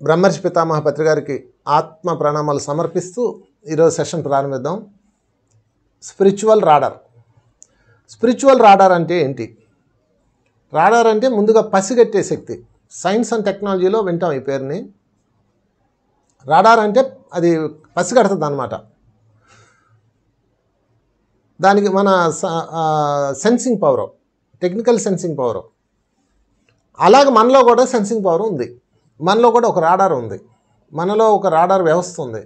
బ్రహ్మర్షి పితామహ పత్రి గారికి ఆత్మ ప్రణామాలు సమర్పిస్తూ ఈరోజు సెషన్ ప్రారంభిద్దాం. Spiritual radar. స్పిరిచువల్ రాడార్ అంటే ఏంటి? రాడార్ అంటే ముందుగా పసిగట్టే శక్తి. సైన్స్ అండ్ టెక్నాలజీలో వింటాం ఈ పేరుని. రాడార్ అంటే అది పసిగడుతుంది అన్నమాట. దానికి మన sensing power, technical sensing power. అలాగే మనలో కూడా సెన్సింగ్ పవర్ ఉంది. మనలో కూడా ఒక రాడార్ ఉంది. మనలో ఒక రాడార్ వ్యవస్థ ఉంది.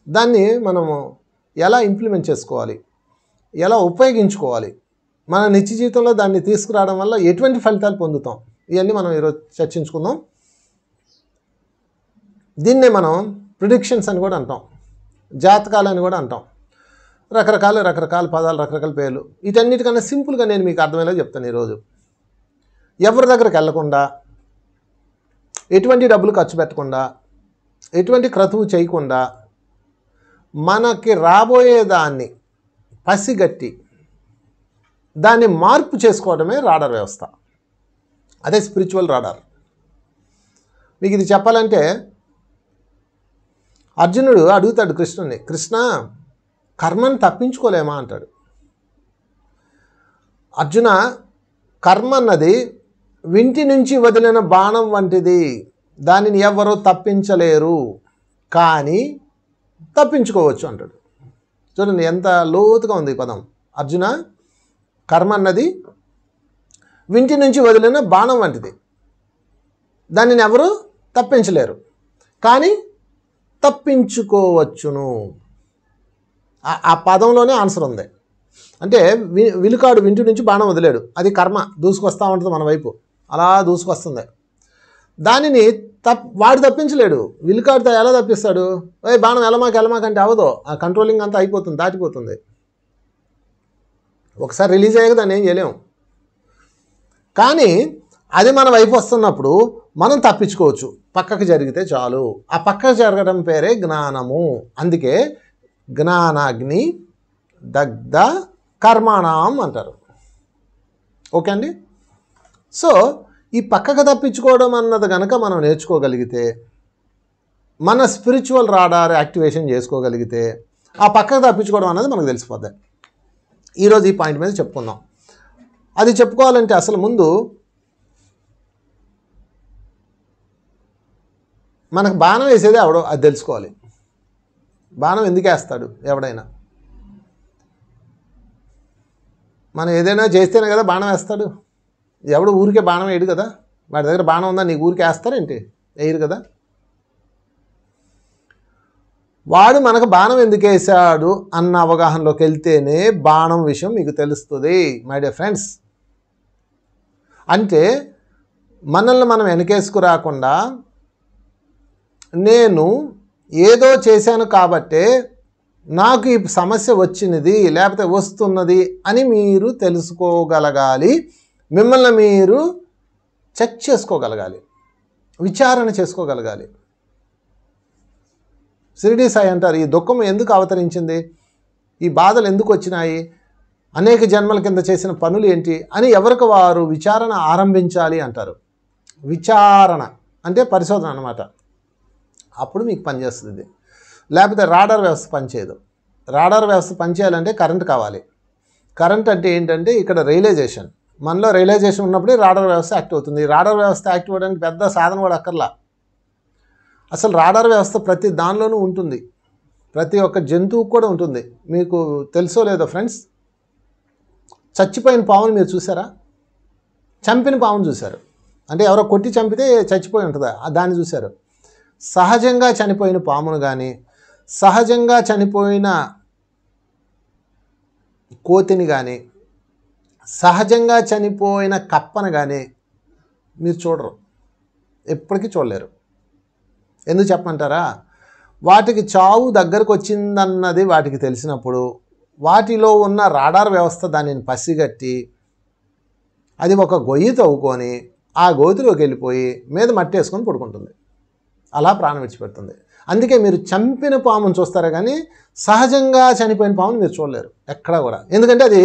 దాన్ని మనము ఎలా ఇంప్లిమెంట్ చేసుకోవాలి, ఎలా ఉపయోగించుకోవాలి, మన నిత్య జీవితంలో దాన్ని తీసుకురావడం వల్ల ఎటువంటి ఫలితాలు పొందుతాం, ఇవన్నీ మనం ఈరోజు చర్చించుకుందాం. దీన్నే మనం ప్రిడిక్షన్స్ అని కూడా అంటాం, జాతకాలు అని కూడా అంటాం. రకరకాల పదాలు, రకరకాల పేర్లు. వీటన్నిటికన్నా సింపుల్గా నేను మీకు అర్థమయ్యేలా చెప్తాను ఈరోజు. ఎవరి దగ్గరికి వెళ్లకుండా, ఎటువంటి డబ్బులు ఖర్చు పెట్టకుండా, ఎటువంటి క్రతువు చేయకుండా మనకి రాబోయేదాన్ని పసిగట్టి దాన్ని మార్పు చేసుకోవడమే రాడార్ వ్యవస్థ. అదే స్పిరిచువల్ రాడార్. మీకు ఇది చెప్పాలంటే అర్జునుడు అడుగుతాడు కృష్ణుని, కృష్ణ కర్మని తప్పించుకోలేమా అంటాడు. అర్జున, కర్మ అన్నది వింటి నుంచి వదిలిన బాణం వంటిది, దానిని ఎవరూ తప్పించలేరు, కానీ తప్పించుకోవచ్చు అంటాడు. చూడండి ఎంత లోతుగా ఉంది ఈ పదం. అర్జున, కర్మ అన్నది వింటి నుంచి వదిలిన బాణం వంటిది, దానిని ఎవరు తప్పించలేరు, కానీ తప్పించుకోవచ్చును. ఆ పదంలోనే ఆన్సర్ ఉంది. అంటే విలుకాడు వింటి నుంచి బాణం వదిలేడు, అది కర్మ దూసుకొస్తూ ఉంటుంది మన వైపు, అలా దూసుకొస్తుంది. దానిని వాడు తప్పించలేడు. విలుకాడితో ఎలా తప్పిస్తాడు? బాణం ఎలమాకంటే అవదో, ఆ కంట్రోలింగ్ అంతా అయిపోతుంది, దాటిపోతుంది. ఒకసారి రిలీజ్ అయ్యాక దాన్ని ఏం చేయలేము. కానీ అది మన వైపు వస్తున్నప్పుడు మనం తప్పించుకోవచ్చు, పక్కకు జరిగితే చాలు. ఆ పక్కకు జరగడం పేరే జ్ఞానము. అందుకే జ్ఞానాగ్ని దగ్ధ కర్మాణం అంటారు. ఓకే అండి. సో ఈ పక్కకు తప్పించుకోవడం అన్నది కనుక మనం నేర్చుకోగలిగితే, మన స్పిరిచువల్ రాడార్ యాక్టివేషన్ చేసుకోగలిగితే, ఆ పక్కకు తప్పించుకోవడం అన్నది మనకు తెలిసిపోద్ది. ఈరోజు ఈ పాయింట్ మీద చెప్పుకుందాం. అది చెప్పుకోవాలంటే అసలు ముందు మనకు బాణం వేసేది ఎవడో అది తెలుసుకోవాలి. బాణం ఎందుకు వేస్తాడు ఎవడైనా? మనం ఏదైనా చేస్తేనే కదా బాణం వేస్తాడు. ఎవడు ఊరికే బాణం వేయడు కదా. వాడి దగ్గర బాణం ఉందా, నీకు ఊరికే వేస్తారేంటి? వేయరు కదా. వాడు మనకు బాణం ఎందుకు వేసాడు అన్న అవగాహనలోకి వెళ్తేనే బాణం విషయం మీకు తెలుస్తుంది మై డియర్ ఫ్రెండ్స్. అంటే మనల్ని మనం వెనకేసుకురాకుండా, నేను ఏదో చేశాను కాబట్టే నాకు ఈ సమస్య వచ్చినది లేకపోతే వస్తున్నది అని మీరు తెలుసుకోగలగాలి. మిమ్మల్ని మీరు చెక్ చేసుకోగలగాలి, విచారణ చేసుకోగలగాలి. షిరిడి సాయి అంటారు, ఈ దుఃఖం ఎందుకు అవతరించింది, ఈ బాధలు ఎందుకు వచ్చినాయి, అనేక జన్మల కింద చేసిన పనులు ఏంటి అని ఎవరికి వారు విచారణ ఆరంభించాలి అంటారు. విచారణ అంటే పరిశోధన అన్నమాట. అప్పుడు మీకు పనిచేస్తుంది. లేకపోతే రాడార్ వ్యవస్థ పనిచేయదు. రాడార్ వ్యవస్థ పనిచేయాలంటే కరెంట్ కావాలి. కరెంట్ అంటే ఏంటంటే ఇక్కడ రియలైజేషన్. మనలో రియలైజేషన్ ఉన్నప్పుడే రాడార్ వ్యవస్థ యాక్టివ్ అవుతుంది. రాడార్ వ్యవస్థ యాక్టివ్ అవ్వడానికి పెద్ద సాధన కూడా అక్కర్లా. అసలు రాడార్ వ్యవస్థ ప్రతి దానిలోనూ ఉంటుంది, ప్రతి ఒక్క జంతువుకు కూడా ఉంటుంది. మీకు తెలుసో లేదో ఫ్రెండ్స్, చచ్చిపోయిన పావుని మీరు చూసారా? చంపిన పావును చూశారు. అంటే ఎవరో కొట్టి చంపితే చచ్చిపోయి ఉంటుందా, దాన్ని చూశారు. సహజంగా చనిపోయిన పామును కానీ, సహజంగా చనిపోయిన కోతిని కానీ, సహజంగా చనిపోయిన కప్పను కానీ మీరు చూడరు, ఎప్పటికీ చూడలేరు. ఎందుకు చెప్పమంటారా? వాటికి చావు దగ్గరకు వచ్చిందన్నది వాటికి తెలిసినప్పుడు వాటిలో ఉన్న రాడార్ వ్యవస్థ దానిని పసిగట్టి అది ఒక గొయ్యి తవ్వుకొని ఆ గోతిలోకి వెళ్ళిపోయి మీద మట్టేసుకొని పడుకుంటుంది, అలా ప్రాణం విడిచిపెడుతుంది. అందుకే మీరు చంపిన పామును చూస్తారా కానీ సహజంగా చనిపోయిన పామును మీరు చూడలేరు ఎక్కడా కూడా. ఎందుకంటే అది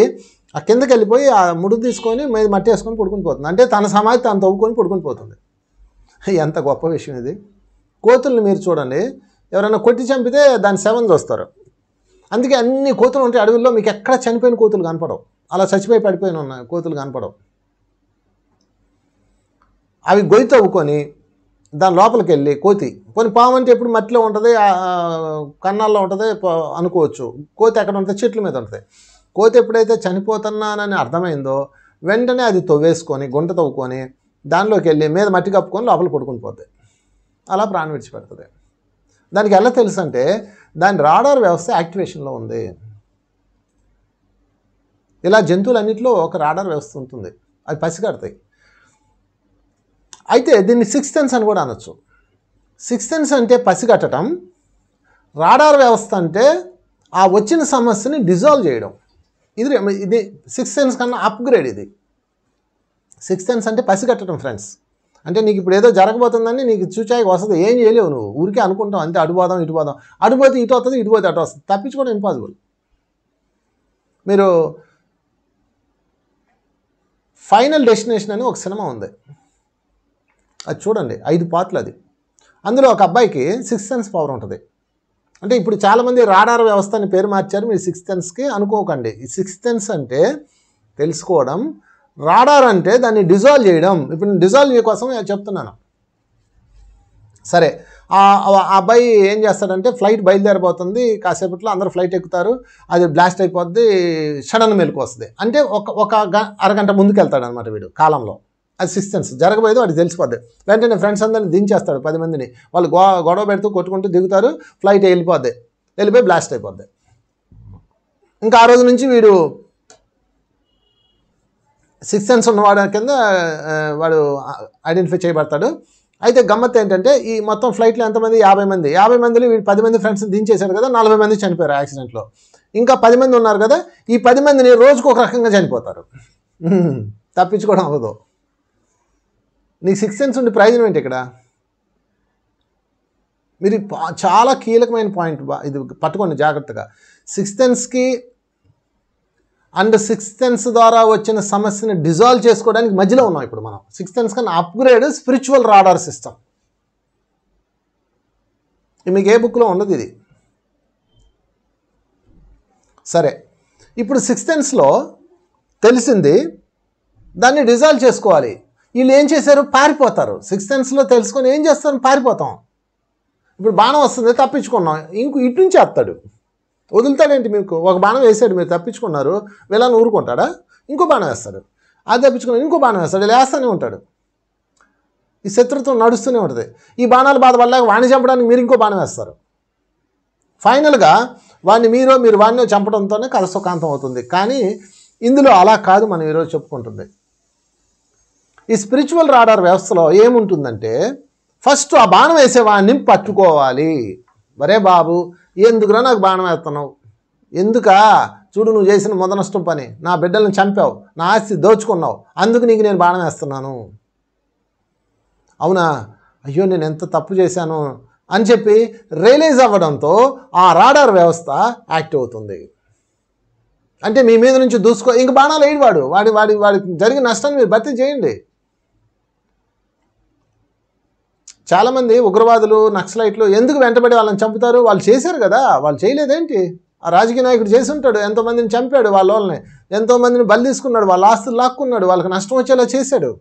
ఆ కిందకి వెళ్ళిపోయి ఆ ముడుగు తీసుకొని మీద మట్టి వేసుకొని పడుకుని పోతుంది. అంటే తన సమాధి తను తవ్వుకొని పడుకుని పోతుంది. ఎంత గొప్ప విషయం ఇది. కోతుల్ని మీరు చూడండి, ఎవరైనా కొట్టి చంపితే దాని శవం చూస్తారు. అందుకే అన్ని కోతులు ఉంటాయి అడవుల్లో, మీకు ఎక్కడ చనిపోయిన కోతులు కనపడవు, అలా చచ్చిపోయి పడిపోయిన ఉన్నాయి కోతులు కనపడవు. అవి గొయ్యి తవ్వుకొని దాని లోపలికి వెళ్ళి కోతి, కొన్ని పాము అంటే ఎప్పుడు మట్టిలో ఉంటుంది, కన్నాల్లో ఉంటుంది అనుకోవచ్చు. కోతి ఎక్కడ ఉంటుంది? చెట్ల మీద ఉంటుంది. కోతి ఎప్పుడైతే చనిపోతున్నానని అర్థమైందో వెంటనే అది తవ్వేసుకొని గుంట తవ్వుకొని దానిలోకి వెళ్ళి మీద మట్టి కప్పుకొని లోపల పడుకుని పోతుంది. అలా ప్రాణం విడిచిపెడుతుంది. దానికి ఎలా తెలుసు అంటే దాని రాడార్ వ్యవస్థ యాక్టివేషన్లో ఉంది. ఇలా జంతువులన్నింటిలో ఒక రాడార్ వ్యవస్థ ఉంటుంది, అవి పసిగడతాయి. అయితే దీన్ని సిక్స్త్ సెన్స్ అని కూడా అనొచ్చు. సిక్స్త్ సెన్స్ అంటే పసిగట్టడం, రాడార్ వ్యవస్థ అంటే ఆ వచ్చిన సమస్యని డిజాల్వ్ చేయడం. ఇది సిక్స్త్ సెన్స్ కన్నా అప్గ్రేడ్. ఇది సిక్స్త్ సెన్స్ అంటే పసిగట్టడం ఫ్రెండ్స్. అంటే నీకు ఇప్పుడు ఏదో జరగబోతుందని నీకు చూచాయికి వస్తుంది, ఏం చేయలేవు, నువ్వు ఊరికే అనుకుంటావు అంతే. అటుపోదాం ఇటుపోదాం, అటుపోతే ఇటు వస్తుంది, ఇటుపోతే అటు వస్తుంది, తప్పించుకోవడం ఇంపాసిబుల్. మీరు ఫైనల్ డెస్టినేషన్ అని ఒక సినిమా ఉంది, అది చూడండి, 5 పార్ట్లు అది. అందులో ఒక అబ్బాయికి సిక్స్త్ సెన్స్ పవర్ ఉంటుంది. అంటే ఇప్పుడు చాలామంది రాడార్ వ్యవస్థ అని పేరు మార్చారు, మీరు సిక్స్త్ సెన్స్కి అనుకోకండి. ఈ సిక్స్త్ సెన్స్ అంటే తెలుసుకోవడం, రాడార్ అంటే దాన్ని డిజాల్వ్ చేయడం. ఇప్పుడు నేను డిజాల్వ్ చేయ కోసం చెప్తున్నాను. సరే, ఆ అబ్బాయి ఏం చేస్తాడంటే ఫ్లైట్ బయలుదేరిపోతుంది, కాసేపట్లో అందరూ ఫ్లైట్ ఎక్కుతారు, అది బ్లాస్ట్ అయిపోద్ది, సడన్ మెలకు వస్తుంది. అంటే ఒక అరగంట ముందుకు వెళ్తాడు అనమాట వీడు కాలంలో. అది సిక్స్త్ సెన్స్, జరగబోయేది వాడికి తెలిసిపోద్ది. వెంటనే ఫ్రెండ్స్ అందరిని దించేస్తాడు, 10 మందిని. వాళ్ళు గొడవ పెడుతూ కొట్టుకుంటూ దిగుతారు, ఫ్లైట్ వెళ్ళిపోయి బ్లాస్ట్ అయిపోద్ది. ఇంకా ఆ రోజు నుంచి వీడు సిక్స్త్ సెన్స్ ఉన్నవాడు కింద వాడు ఐడెంటిఫై చేయబడతాడు. అయితే గమ్మత్తు ఏంటంటే ఈ మొత్తం ఫ్లైట్లో ఎంతమంది? 50 మంది. 50 మందిలో వీడు 10 మంది ఫ్రెండ్స్ని దించేశాడు కదా, 40 మంది చనిపోయారు యాక్సిడెంట్లో. ఇంకా 10 మంది ఉన్నారు కదా, ఈ 10 మందిని రోజుకు ఒక రకంగా చనిపోతారు, తప్పించుకోవడం అవ్వదు. నీకు సిక్స్త్ సెన్స్ ఉండి ప్రయోజనం ఏంటి ఇక్కడ? మీరు చాలా కీలకమైన పాయింట్, ఇది పట్టుకోండి జాగ్రత్తగా. సిక్స్త్ సెన్స్కి అండ్ సిక్స్త్ సెన్స్ ద్వారా వచ్చిన సమస్యని డిజాల్వ్ చేసుకోవడానికి మధ్యలో ఉన్నాం ఇప్పుడు మనం. సిక్స్త్ సెన్స్ కన్నా అప్గ్రేడ్ స్పిరిచువల్ రాడార్ సిస్టమ్. మీకు ఏ బుక్లో ఉండదు ఇది. సరే, ఇప్పుడు సిక్స్త్ సెన్స్లో తెలిసింది, దాన్ని డిజాల్వ్ చేసుకోవాలి. వీళ్ళు ఏం చేశారు? పారిపోతారు. సిక్స్త్ సెన్స్లో తెలుసుకొని ఏం చేస్తారు? పారిపోతాం. ఇప్పుడు బాణం వస్తుంది, తప్పించుకున్నాం, ఇటు నుంచి వస్తాడు, వదులుతాడేంటి? మీకు ఒక బాణం వేసాడు, మీరు తప్పించుకున్నారు, వీళ్ళని ఊరుకుంటాడా? ఇంకో బాణం వేస్తాడు, అది తప్పించుకున్నాడు, ఇంకో బాణం వేస్తాడు, ఇలా వేస్తూనే ఉంటాడు. ఈ శత్రుత్వం నడుస్తూనే ఉంటుంది. ఈ బాణాల బాధ వల్ల వాణ్ణి చంపడానికి మీరు ఇంకో బాణం వేస్తారు. ఫైనల్గా వాడిని మీరు వాడిని చంపడంతోనే కథ సుఖాంతం అవుతుంది. కానీ ఇందులో అలా కాదు. మనం ఈరోజు చెప్పుకుంటుంది ఈ స్పిరిచువల్ రాడార్ వ్యవస్థలో ఏముంటుందంటే, ఫస్ట్ ఆ బాణం వేసేవాడిని పట్టుకోవాలి. మరే బాబు, ఎందుకురా నాకు బాణం వేస్తున్నావు? ఎందుకా? చూడు, నువ్వు చేసిన మొదనష్టం పని, నా బిడ్డలను చంపావు, నా ఆస్తి దోచుకున్నావు, అందుకు నీకు నేను బాణం వేస్తున్నాను. అవునా? అయ్యో, నేను ఎంత తప్పు చేశాను అని చెప్పి రియలైజ్ అవ్వడంతో ఆ రాడార్ వ్యవస్థ యాక్టివ్ అవుతుంది. అంటే మీ మీద నుంచి ఇంక బాణాలు వేయడు వాడికి జరిగిన నష్టాన్ని మీరు భర్తీ చేయండి. చాలామంది ఉగ్రవాదులు, నక్సలైట్లు ఎందుకు వెంటబడి వాళ్ళని చంపుతారు? వాళ్ళు చేశారు కదా, వాళ్ళు చేయలేదేంటి? ఆ రాజకీయ నాయకుడు చేసి ఉంటాడు, ఎంతోమందిని చంపాడు, వాళ్ళని ఎంతోమందిని బలి తీసుకున్నాడు, వాళ్ళ ఆస్తులు లాక్కున్నాడు, వాళ్ళకి నష్టం వచ్చేలా చేశాడు.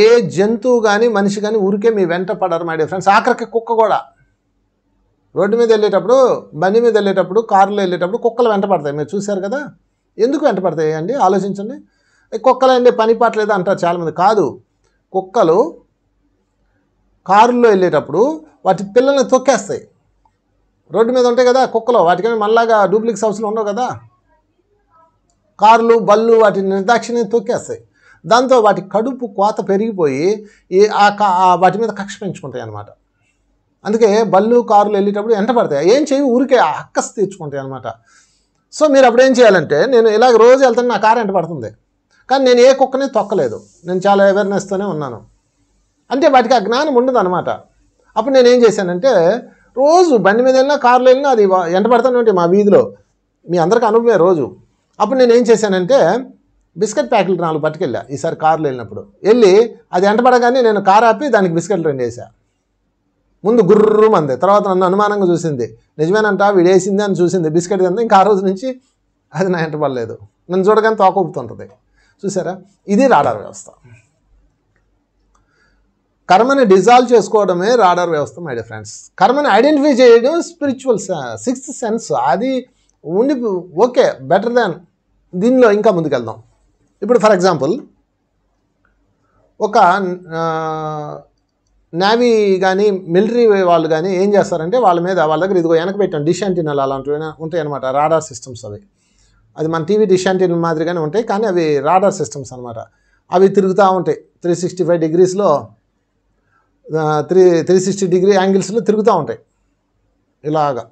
ఏ జంతువు కానీ మనిషి కానీ ఊరికే మీ వెంట పడరు మై డియర్ ఫ్రెండ్స్. ఆఖరికి కుక్క కూడా రోడ్డు మీద వెళ్ళేటప్పుడు, బండి మీద వెళ్ళేటప్పుడు, కారులో వెళ్ళేటప్పుడు కుక్కలు వెంట పడతాయి. మీరు చూశారు కదా, ఎందుకు వెంట పడతాయి అండి? ఆలోచించండి. కుక్కలు అంటే పని పాటలేదు అంటారు చాలామంది. కాదు, కుక్కలు కారుల్లో వెళ్ళేటప్పుడు వాటి పిల్లల్ని తొక్కేస్తాయి. రోడ్డు మీద ఉంటాయి కదా కుక్కలు, వాటికైనా మనలాగా డూప్లిక్స్ హౌస్లో ఉండవు కదా. కార్లు, బళ్ళు వాటిని నిర్దాక్షిణ్యం తొక్కేస్తాయి. దాంతో వాటి కడుపు కోత పెరిగిపోయి వాటి మీద కక్ష పెంచుకుంటాయి అన్నమాట. అందుకే బళ్ళు, కార్లు వెళ్ళేటప్పుడు వెంట పడతాయి. ఏం చేయి, ఊరికే అక్కస్ తీర్చుకుంటాయి అన్నమాట. సో మీరు అప్పుడు ఏం చేయాలంటే, నేను ఇలాగ రోజు వెళ్తాను, నా కారు వెంట పడుతుంది, కానీ నేను ఏ కుక్కని తొక్కలేదు, నేను చాలా అవేర్నెస్తోనే ఉన్నాను అంటే వాటికి ఆ జ్ఞానం ఉండదు అనమాట. అప్పుడు నేను ఏం చేశానంటే, రోజు బండి మీద వెళ్ళినా, కారులో వెళ్ళినా అది వెంట పడతానే ఉంటాయి మా వీధిలో. మీ అందరికీ అనుభవమే రోజు. అప్పుడు నేను ఏం చేశానంటే, బిస్కెట్ ప్యాకెట్లు 4 పట్టుకెళ్ళా ఈసారి కారులో వెళ్ళినప్పుడు. వెళ్ళి అది వెంటబడగానే నేను కారు ఆపి దానికి బిస్కెట్లు 2 వేసా. ముందు గుర్రుమంది, తర్వాత నన్ను అనుమానంగా చూసింది. నిజమేనంట వీడు వేసింది అని చూసింది, బిస్కెట్ తింది. ఇంకా ఆ రోజు నుంచి అది నా వెంటబడలేదు. నన్ను చూడగానే తోకూపుతుంటుంది. చూసారా, ఇది రాడార్ వ్యవస్థ. కర్మని డిజాల్వ్ చేసుకోవడమే రాడార్ వ్యవస్థ మై డియర్ ఫ్రెండ్స్. కర్మని ఐడెంటిఫై చేయడం స్పిరిచువల్ 6th సెన్స్. అది ఉండి ఓకే, బెటర్ దాన్ దీనిలో ఇంకా ముందుకెళ్దాం. ఇప్పుడు ఫర్ ఎగ్జాంపుల్ ఒక నేవీ కానీ మిలిటరీ వాళ్ళు కానీ ఏం చేస్తారంటే వాళ్ళ దగ్గర ఇదిగో వెనక పెట్టాం డిష్ యాంటీనాలు అలాంటివి ఉంటాయి అనమాట, రాడార్ సిస్టమ్స్. అది మన టీవీ డిష్ యాంటీనా మాదిరిగానే ఉంటాయి, కానీ అవి రాడార్ సిస్టమ్స్ అనమాట. అవి తిరుగుతూ ఉంటాయి 365 డిగ్రీస్లో 360 డిగ్రీ యాంగిల్స్లో తిరుగుతూ ఉంటాయి ఇలాగా.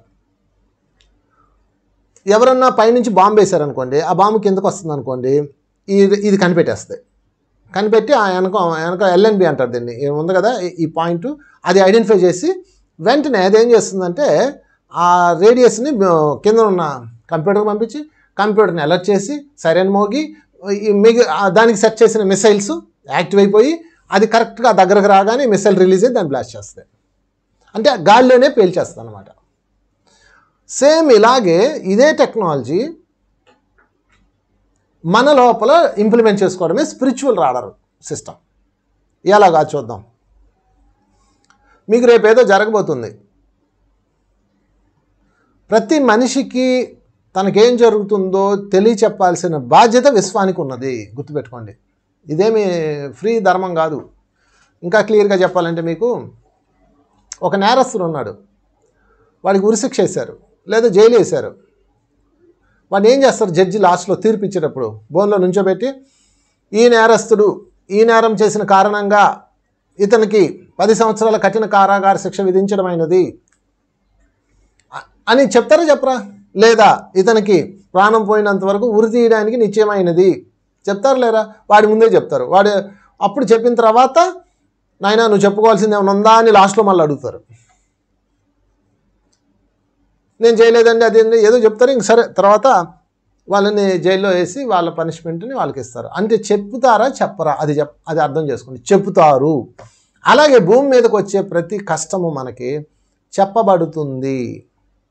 ఎవరన్నా పైనుంచి బాంబు వేశారనుకోండి, ఆ బాంబు కిందకు వస్తుంది అనుకోండి, ఇది కనిపెట్టేస్తాయి. కనిపెట్టి ఆ వెనక ఎల్ఎన్బి అంటారు దీన్ని, ఉంది కదా ఈ పాయింట్, అది ఐడెంటిఫై చేసి వెంటనే అదేం చేస్తుందంటే ఆ రేడియస్ని కింద ఉన్న కంప్యూటర్కి పంపించి కంప్యూటర్ని అలర్ట్ చేసి సైరన్ మోగి దానికి సెట్ చేసిన మిసైల్స్ యాక్టివ్ అయిపోయి అది కరెక్ట్గా దగ్గరకు రాగానే మిసైల్ రిలీజ్ అయ్యి దాన్ని బ్లాస్ట్ చేస్తాయి. అంటే గాలిలోనే పేల్చేస్తుంది అనమాట. సేమ్ ఇలాగే ఇదే టెక్నాలజీ మన లోపల ఇంప్లిమెంట్ చేసుకోవడమే స్పిరిచువల్ రాడార్ సిస్టమ్. ఎలాగా చూద్దాం. మీకు రేపేదో జరగబోతుంది. ప్రతి మనిషికి తనకేం జరుగుతుందో తెలియచెప్పాల్సిన బాధ్యత విశ్వానికి ఉన్నది, గుర్తుపెట్టుకోండి. ఇదేమి ఫ్రీ ధర్మం కాదు. ఇంకా క్లియర్గా చెప్పాలంటే మీకు ఒక నేరస్తుడు ఉన్నాడు, వాడికి ఉరిశిక్ష వేశారు లేదా జైలు వేశారు. వాడిని ఏం చేస్తారు జడ్జి లాస్ట్లో తీర్పు ఇచ్చేటప్పుడు బోన్లో నుంచోబెట్టి ఈ నేరస్తుడు ఈ నేరం చేసిన కారణంగా ఇతనికి 10 సంవత్సరాల కఠిన కారాగార శిక్ష విధించడమైనది అని చెప్తారా చెప్పరా? లేదా ఇతనికి ప్రాణం పోయినంత వరకు ఉరి తీయడానికి నిశ్చయమైనది చెప్తారు లేరా? వాడి ముందే చెప్తారు. వాడు అప్పుడు చెప్పిన తర్వాత నాయనా నువ్వు చెప్పుకోవాల్సింది ఏమైనా ఉందా అని లాస్ట్లో మళ్ళీ అడుగుతారు. నేను చేయలేదండి అది ఏదో చెప్తారు. ఇంక సరే తర్వాత వాళ్ళని జైల్లో వేసి వాళ్ళ పనిష్మెంట్ని వాళ్ళకి ఇస్తారు. అంటే చెప్తారా చెప్పరా అది అర్థం చేసుకోండి. చెప్తారు. అలాగే భూమి మీదకి వచ్చే ప్రతి కష్టము మనకి చెప్పబడుతుంది,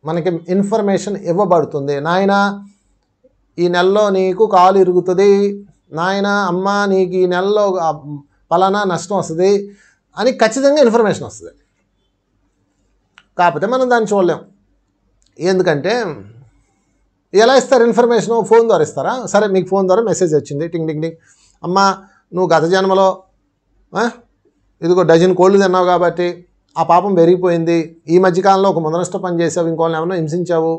మనకి ఇన్ఫర్మేషన్ ఇవ్వబడుతుంది. నాయన ఈ నెలలో నీకు కాలు ఇరుగుతుంది, నాయన అమ్మ నీకు ఈ నెలలో పలానా నష్టం వస్తుంది అని ఖచ్చితంగా ఇన్ఫర్మేషన్ వస్తుంది. కాకపోతే మనం దాన్ని చూడలేం. ఎందుకంటే ఎలా ఇస్తారు ఇన్ఫర్మేషను? ఫోన్ ద్వారా ఇస్తారా? సరే మీకు ఫోన్ ద్వారా మెసేజ్ వచ్చింది, టింగ్ టింగ్ టింగ్, అమ్మ నువ్వు గత జన్మలో ఇదిగో డజన్ కోళ్ళు తిన్నావు కాబట్టి ఆ పాపం పెరిగిపోయింది, ఈ మధ్యకాలంలో ఒక ముదనష్ట పని చేసావు, ఇంకోళ్ళని ఏమన్నా హింసించావు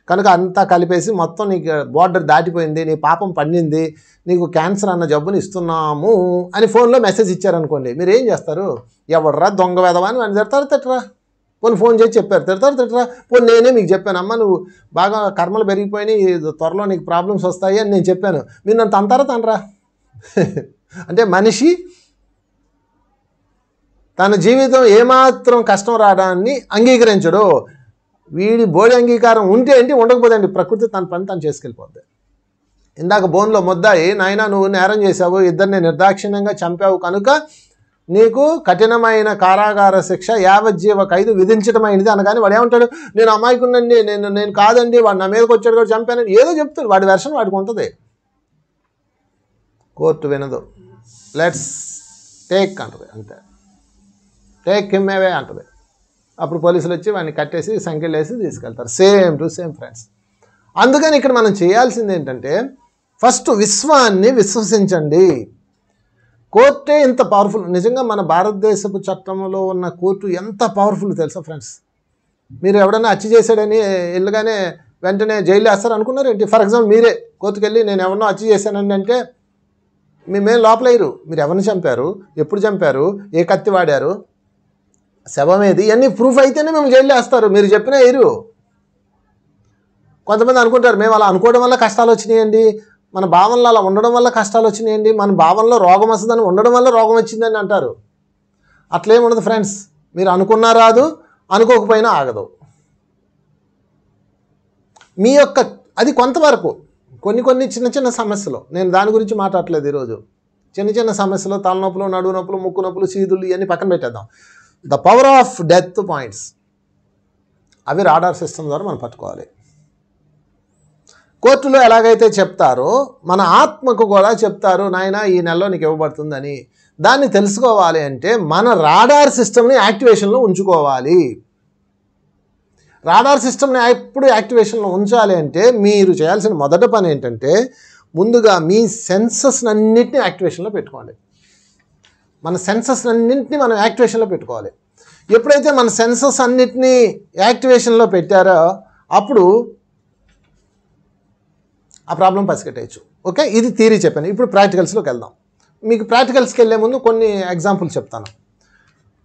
కనుక అంతా కలిపేసి మొత్తం నీకు బార్డర్ దాటిపోయింది, నీ పాపం పండింది, నీకు క్యాన్సర్ అన్న జబ్బుని ఇస్తున్నాము అని ఫోన్లో మెసేజ్ ఇచ్చారనుకోండి. మీరు ఏం చేస్తారు? ఎవడరా దొంగ వెధవా అని వాడిని తిడతారు తిట్టరా? పోనీ ఫోన్ చేసి చెప్పారు తిడతారు తిట్టరా? పోనీ నేనే మీకు చెప్పాను, అమ్మ నువ్వు బాగా కర్మలు పెరిగిపోయినాయి, త్వరలో నీకు ప్రాబ్లమ్స్ వస్తాయి అని నేను చెప్పాను, మీరు నన్ను తంతారా తండ్రా? అంటే మనిషి తన జీవితం ఏమాత్రం కష్టం రావడాన్ని అంగీకరించడు. వీడి బోడి అంగీకారం ఉంటే ఏంటి, ఉండకపోతే ఏంటి, ప్రకృతి తన పని తను చేసుకెళ్ళిపోద్ది. ఇందాక బోన్లో ముద్దాయి నాయన నువ్వు నేరం చేశావు, ఇద్దరిని నిర్దాక్షిణ్యంగా చంపావు కనుక నీకు కఠినమైన కారాగార శిక్ష యావజ్జీవ ఖైదు విధించడమైనది అనగానే వాడు ఏమంటాడు? నేను అమాయకునండి, నేను కాదండి, వాడు నా మీదకి వచ్చాడు కూడా చంపానండి, ఏదో చెప్తాడు. వాడి వెర్షన్ వాడికి ఉంటుంది. కోర్టు వినదు. లెట్స్ టేక్ అంటది, అంతే. టేక్ హిమ్ అవే అంటది. అప్పుడు పోలీసులు వచ్చి వాడిని కట్టేసి సంఖ్యలు వేసి తీసుకెళ్తారు. Same to same friends. అందుకని ఇక్కడ మనం చేయాల్సింది ఏంటంటే ఫస్ట్ విశ్వాన్ని విశ్వసించండి. కోర్టే ఇంత పవర్ఫుల్. నిజంగా మన భారతదేశపు చట్టంలో ఉన్న కోర్టు ఎంత పవర్ఫుల్ తెలుసా ఫ్రెండ్స్? మీరు ఎవడన్నా హత్య చేశాడని వెళ్ళగానే వెంటనే జైలు వేస్తారు అనుకున్నారు ఏంటి? ఫర్ ఎగ్జాంపుల్ మీరే కోర్టుకు వెళ్ళి నేను ఎవరినో హత్య చేశానండి అంటే మేము లోపల వేయరు. మీరు ఎవరిని చంపారు, ఎప్పుడు చంపారు, ఏ కత్తి వాడారు, శవం ఏది, ఇవన్నీ ప్రూఫ్ అయితేనే మేము జైల్లో వేస్తారు. మీరు చెప్పినా వేయరు. కొంతమంది అనుకుంటారు మేము అలా అనుకోవడం వల్ల కష్టాలు వచ్చినాయండి, మన భావనలో అలా ఉండడం వల్ల కష్టాలు వచ్చినాయండి, మన భావనలో రోగం వస్తుందని ఉండడం వల్ల రోగం వచ్చిందని అంటారు. అట్లేముండదు ఫ్రెండ్స్. మీరు అనుకున్నా రాదు, అనుకోకపోయినా ఆగదు. మీ యొక్క అది కొంతవరకు కొన్ని చిన్న చిన్న సమస్యలు, నేను దాని గురించి మాట్లాడలేదు ఈరోజు. చిన్న చిన్న సమస్యలు, తలనొప్పులు, నడువు నొప్పులు, ముక్కు నొప్పులు, సీదులు ఇవన్నీ పక్కన పెట్టేద్దాం. The power of death points అవి రాడార్ సిస్టమ్ ద్వారా మనం పట్టుకోవాలి. కోర్టులో ఎలాగైతే చెప్తారో మన ఆత్మకు కూడా చెప్తారు, నాయన ఈ నెలలో నీకు ఇవ్వబడుతుందని. దాన్ని తెలుసుకోవాలి అంటే మన రాడార్ సిస్టమ్ని యాక్టివేషన్లో ఉంచుకోవాలి. రాడార్ సిస్టమ్ని ఎప్పుడు యాక్టివేషన్లో ఉంచాలి అంటే మీరు చేయాల్సిన మొదటి పని ఏంటంటే ముందుగా మీ సెన్సెస్ అన్నింటినీ యాక్టివేషన్లో పెట్టుకోండి. మన సెన్సెస్ అన్నింటినీ మనం యాక్టివేషన్లో పెట్టుకోవాలి. ఎప్పుడైతే మన సెన్సెస్ అన్నింటినీ యాక్టివేషన్లో పెట్టారో అప్పుడు ఆ ప్రాబ్లం పసిగట్టేయచ్చు. ఓకే, ఇది థియరీ చెప్పాను. ఇప్పుడు ప్రాక్టికల్స్లోకి వెళ్దాం. మీకు ప్రాక్టికల్స్కి వెళ్ళే ముందు కొన్ని ఎగ్జాంపుల్స్ చెప్తాను.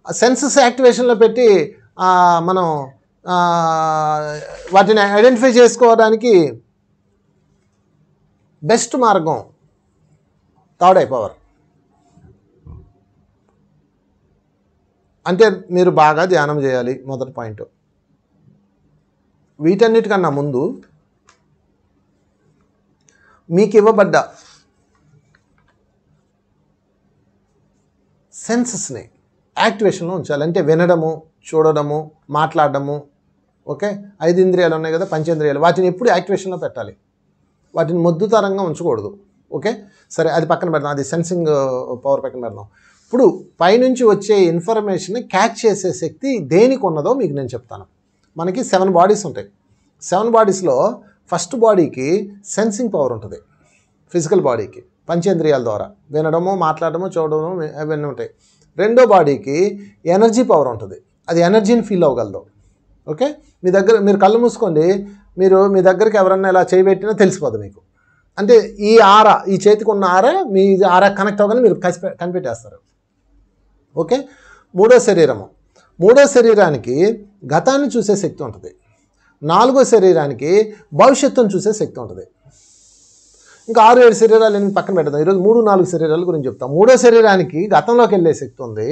సెన్సెస్ యాక్టివేషన్లో పెట్టి మనం వాటిని ఐడెంటిఫై చేసుకోవడానికి బెస్ట్ మార్గం థర్డ్ ఐ పవర్. అంటే మీరు బాగా ధ్యానం చేయాలి, మొదటి పాయింట్. వీటన్నిటికన్నా ముందు మీకు ఇవ్వబడ్డ సెన్సెస్ని యాక్టివేషన్లో ఉంచాలి. అంటే వినడము, చూడడము, మాట్లాడడము. ఓకే, 5 ఇంద్రియాలు ఉన్నాయి కదా, పంచేంద్రియాలు, వాటిని ఎప్పుడు యాక్టివేషన్లో పెట్టాలి. వాటిని మొద్దుతరంగా ఉంచకూడదు. ఓకే, సరే, అది పక్కన పెడదాం. అది సెన్సింగ్ పవర్ పక్కన పెడదాం. ఇప్పుడు పైనుంచి వచ్చే ఇన్ఫర్మేషన్ క్యాచ్ చేసే శక్తి దేనికి ఉన్నదో మీకు నేను చెప్తాను. మనకి 7 బాడీస్ ఉంటాయి. 7 బాడీస్లో ఫస్ట్ బాడీకి సెన్సింగ్ పవర్ ఉంటుంది, ఫిజికల్ బాడీకి, పంచేంద్రియాల ద్వారా వినడము, మాట్లాడడము, చూడడము అవన్నీ ఉంటాయి. రెండో బాడీకి ఎనర్జీ పవర్ ఉంటుంది, అది ఎనర్జీని ఫీల్ అవ్వగలదు. ఓకే, మీరు కళ్ళు మూసుకోండి, మీ దగ్గరికి ఎవరన్నా ఇలా చేయబెట్టినా తెలిసిపోదు మీకు. అంటే ఈ చేతికి ఉన్న ఆరా మీ ఆరా కనెక్ట్ అవ్వగానే మీరు కనిపెట్టేస్తారు. ఓకే, మూడో శరీరానికి గతాన్ని చూసే శక్తి ఉంటుంది. 4వ శరీరానికి భవిష్యత్తును చూసే శక్తి ఉంటుంది. ఇంకా 6-7 శరీరాలు నేను పక్కన పెడతాను. ఈరోజు 3-4 శరీరాల గురించి చెప్తాను. 3వ శరీరానికి గతంలోకి వెళ్ళే శక్తి ఉంది,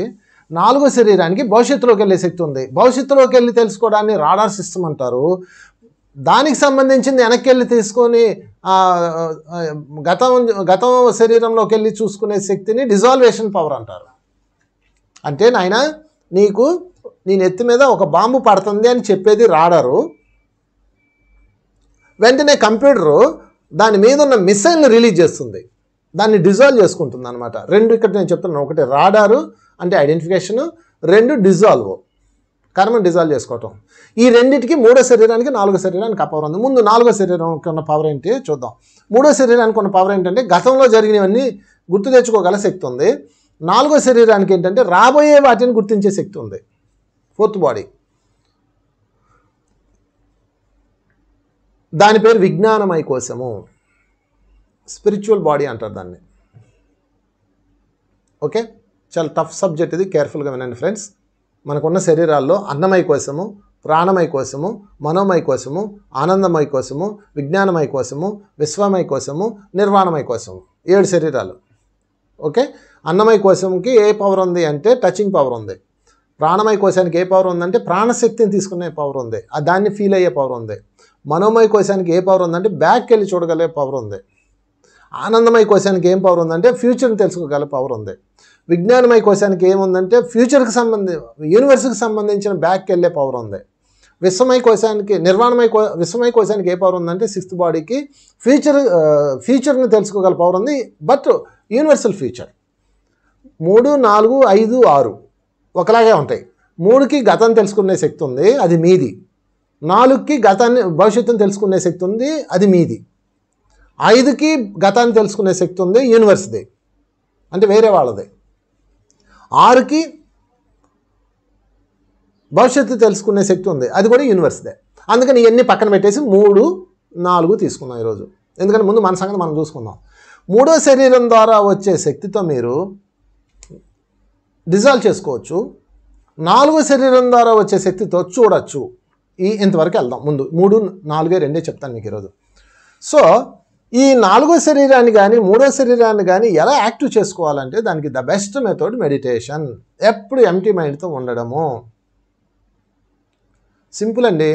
4వ శరీరానికి భవిష్యత్తులోకి వెళ్ళే శక్తి ఉంది. భవిష్యత్తులోకి వెళ్ళి తెలుసుకోవడాన్ని రాడార్ సిస్టమ్ అంటారు. దానికి సంబంధించింది వెనక్కి వెళ్ళి తీసుకొని గతం శరీరంలోకి వెళ్ళి చూసుకునే శక్తిని డిజాల్వేషన్ పవర్ అంటారు. అంటే నాయన నీకు నీ నెత్తి మీద ఒక బాంబు పడుతుంది అని చెప్పేది రాడారు. వెంటనే కంప్యూటరు దాని మీద ఉన్న మిసైల్ని రిలీజ్ చేస్తుంది, దాన్ని డిజాల్వ్ చేసుకుంటుంది అనమాట. 2 ఇక్కడ నేను చెప్తున్నాను. ఒకటి రాడారు అంటే ఐడెంటిఫికేషను, 2 డిజాల్వ్, కర్మను డిజాల్వ్ చేసుకోవటం. ఈ రెండింటికి 3వ శరీరానికి 4వ శరీరానికి ఆ పవర్ ఉంది. ముందు 4వ శరీరానికి ఉన్న పవర్ ఏంటి చూద్దాం. 3వ శరీరానికి ఉన్న పవర్ ఏంటంటే గతంలో జరిగినవన్నీ గుర్తు తెచ్చుకోగల శక్తి ఉంది. 4వ శరీరానికి ఏంటంటే రాబోయే వాటిని గుర్తించే శక్తి ఉంది, 4th బాడీ. దాని పేరు విజ్ఞానమయ కోశము, స్పిరిచువల్ బాడీ అంటారు దాన్ని. ఓకే, చాలా టఫ్ సబ్జెక్ట్ ఇది, కేర్ఫుల్గా వినండి ఫ్రెండ్స్. మనకున్న శరీరాల్లో అన్నమయ కోశము, ప్రాణమయ కోశము, మనోమయ కోశము, ఆనందమయ కోశము, విజ్ఞానమయ కోశము, విశ్వమయ కోశము, నిర్వాణమయ కోశము, 7 శరీరాలు. ఓకే, అన్నమయ కోశంకి ఏ పవర్ ఉంది అంటే టచింగ్ పవర్ ఉంది. ప్రాణమయ కోశానికి ఏ పవర్ ఉందంటే ప్రాణశక్తిని తీసుకునే పవర్ ఉంది, దాన్ని ఫీల్ అయ్యే పవర్ ఉంది. మనోమయ కోశానికి ఏ పవర్ ఉందంటే బ్యాక్కి వెళ్ళి చూడగలిగే పవర్ ఉంది. ఆనందమయ కోశానికి ఏం పవర్ ఉందంటే ఫ్యూచర్ని తెలుసుకోగల పవర్ ఉంది. విజ్ఞానమయ కోశానికి ఏముందంటే ఫ్యూచర్కి యూనివర్స్కి సంబంధించిన బ్యాక్కి వెళ్ళే పవర్ ఉంది. విశ్వమయ కోశానికి విశ్వమయ కోశానికి ఏ పవర్ ఉందంటే 6th బాడీకి ఫ్యూచర్ని తెలుసుకోగల పవర్ ఉంది, బట్ యూనివర్సల్ ఫ్యూచర్. 3, 4, 5, 6 ఒకలాగే ఉంటాయి. 3కి గతం తెలుసుకునే శక్తి ఉంది, అది మీది. 4కి భవిష్యత్తును తెలుసుకునే శక్తి ఉంది, అది మీది. 5కి గతాన్ని తెలుసుకునే శక్తి ఉంది, యూనివర్స్ది, అంటే వేరే వాళ్ళది. 6కి భవిష్యత్తు తెలుసుకునే శక్తి ఉంది, అది కూడా యూనివర్స్దే. అందుకని ఇవన్నీ పక్కన పెట్టేసి 3, 4 తీసుకున్నాం ఈరోజు. ఎందుకంటే ముందు మన సంగతి మనం చూసుకుందాం. 3వ శరీరం ద్వారా వచ్చే శక్తితో మీరు డిజాల్వ్ చేసుకోవచ్చు. 4వ శరీరం ద్వారా వచ్చే శక్తితో చూడొచ్చు. ఇంతవరకు వెళ్దాం. ముందు 3, 4, 2 చెప్తాను మీకు ఈరోజు. సో ఈ 4వ శరీరాన్ని కానీ 3వ శరీరాన్ని కానీ ఎలా యాక్టివ్ చేసుకోవాలంటే దానికి ద బెస్ట్ మెథడ్ మెడిటేషన్. ఎప్పుడు ఎంటీ మైండ్తో ఉండడము. సింపుల్ అండి.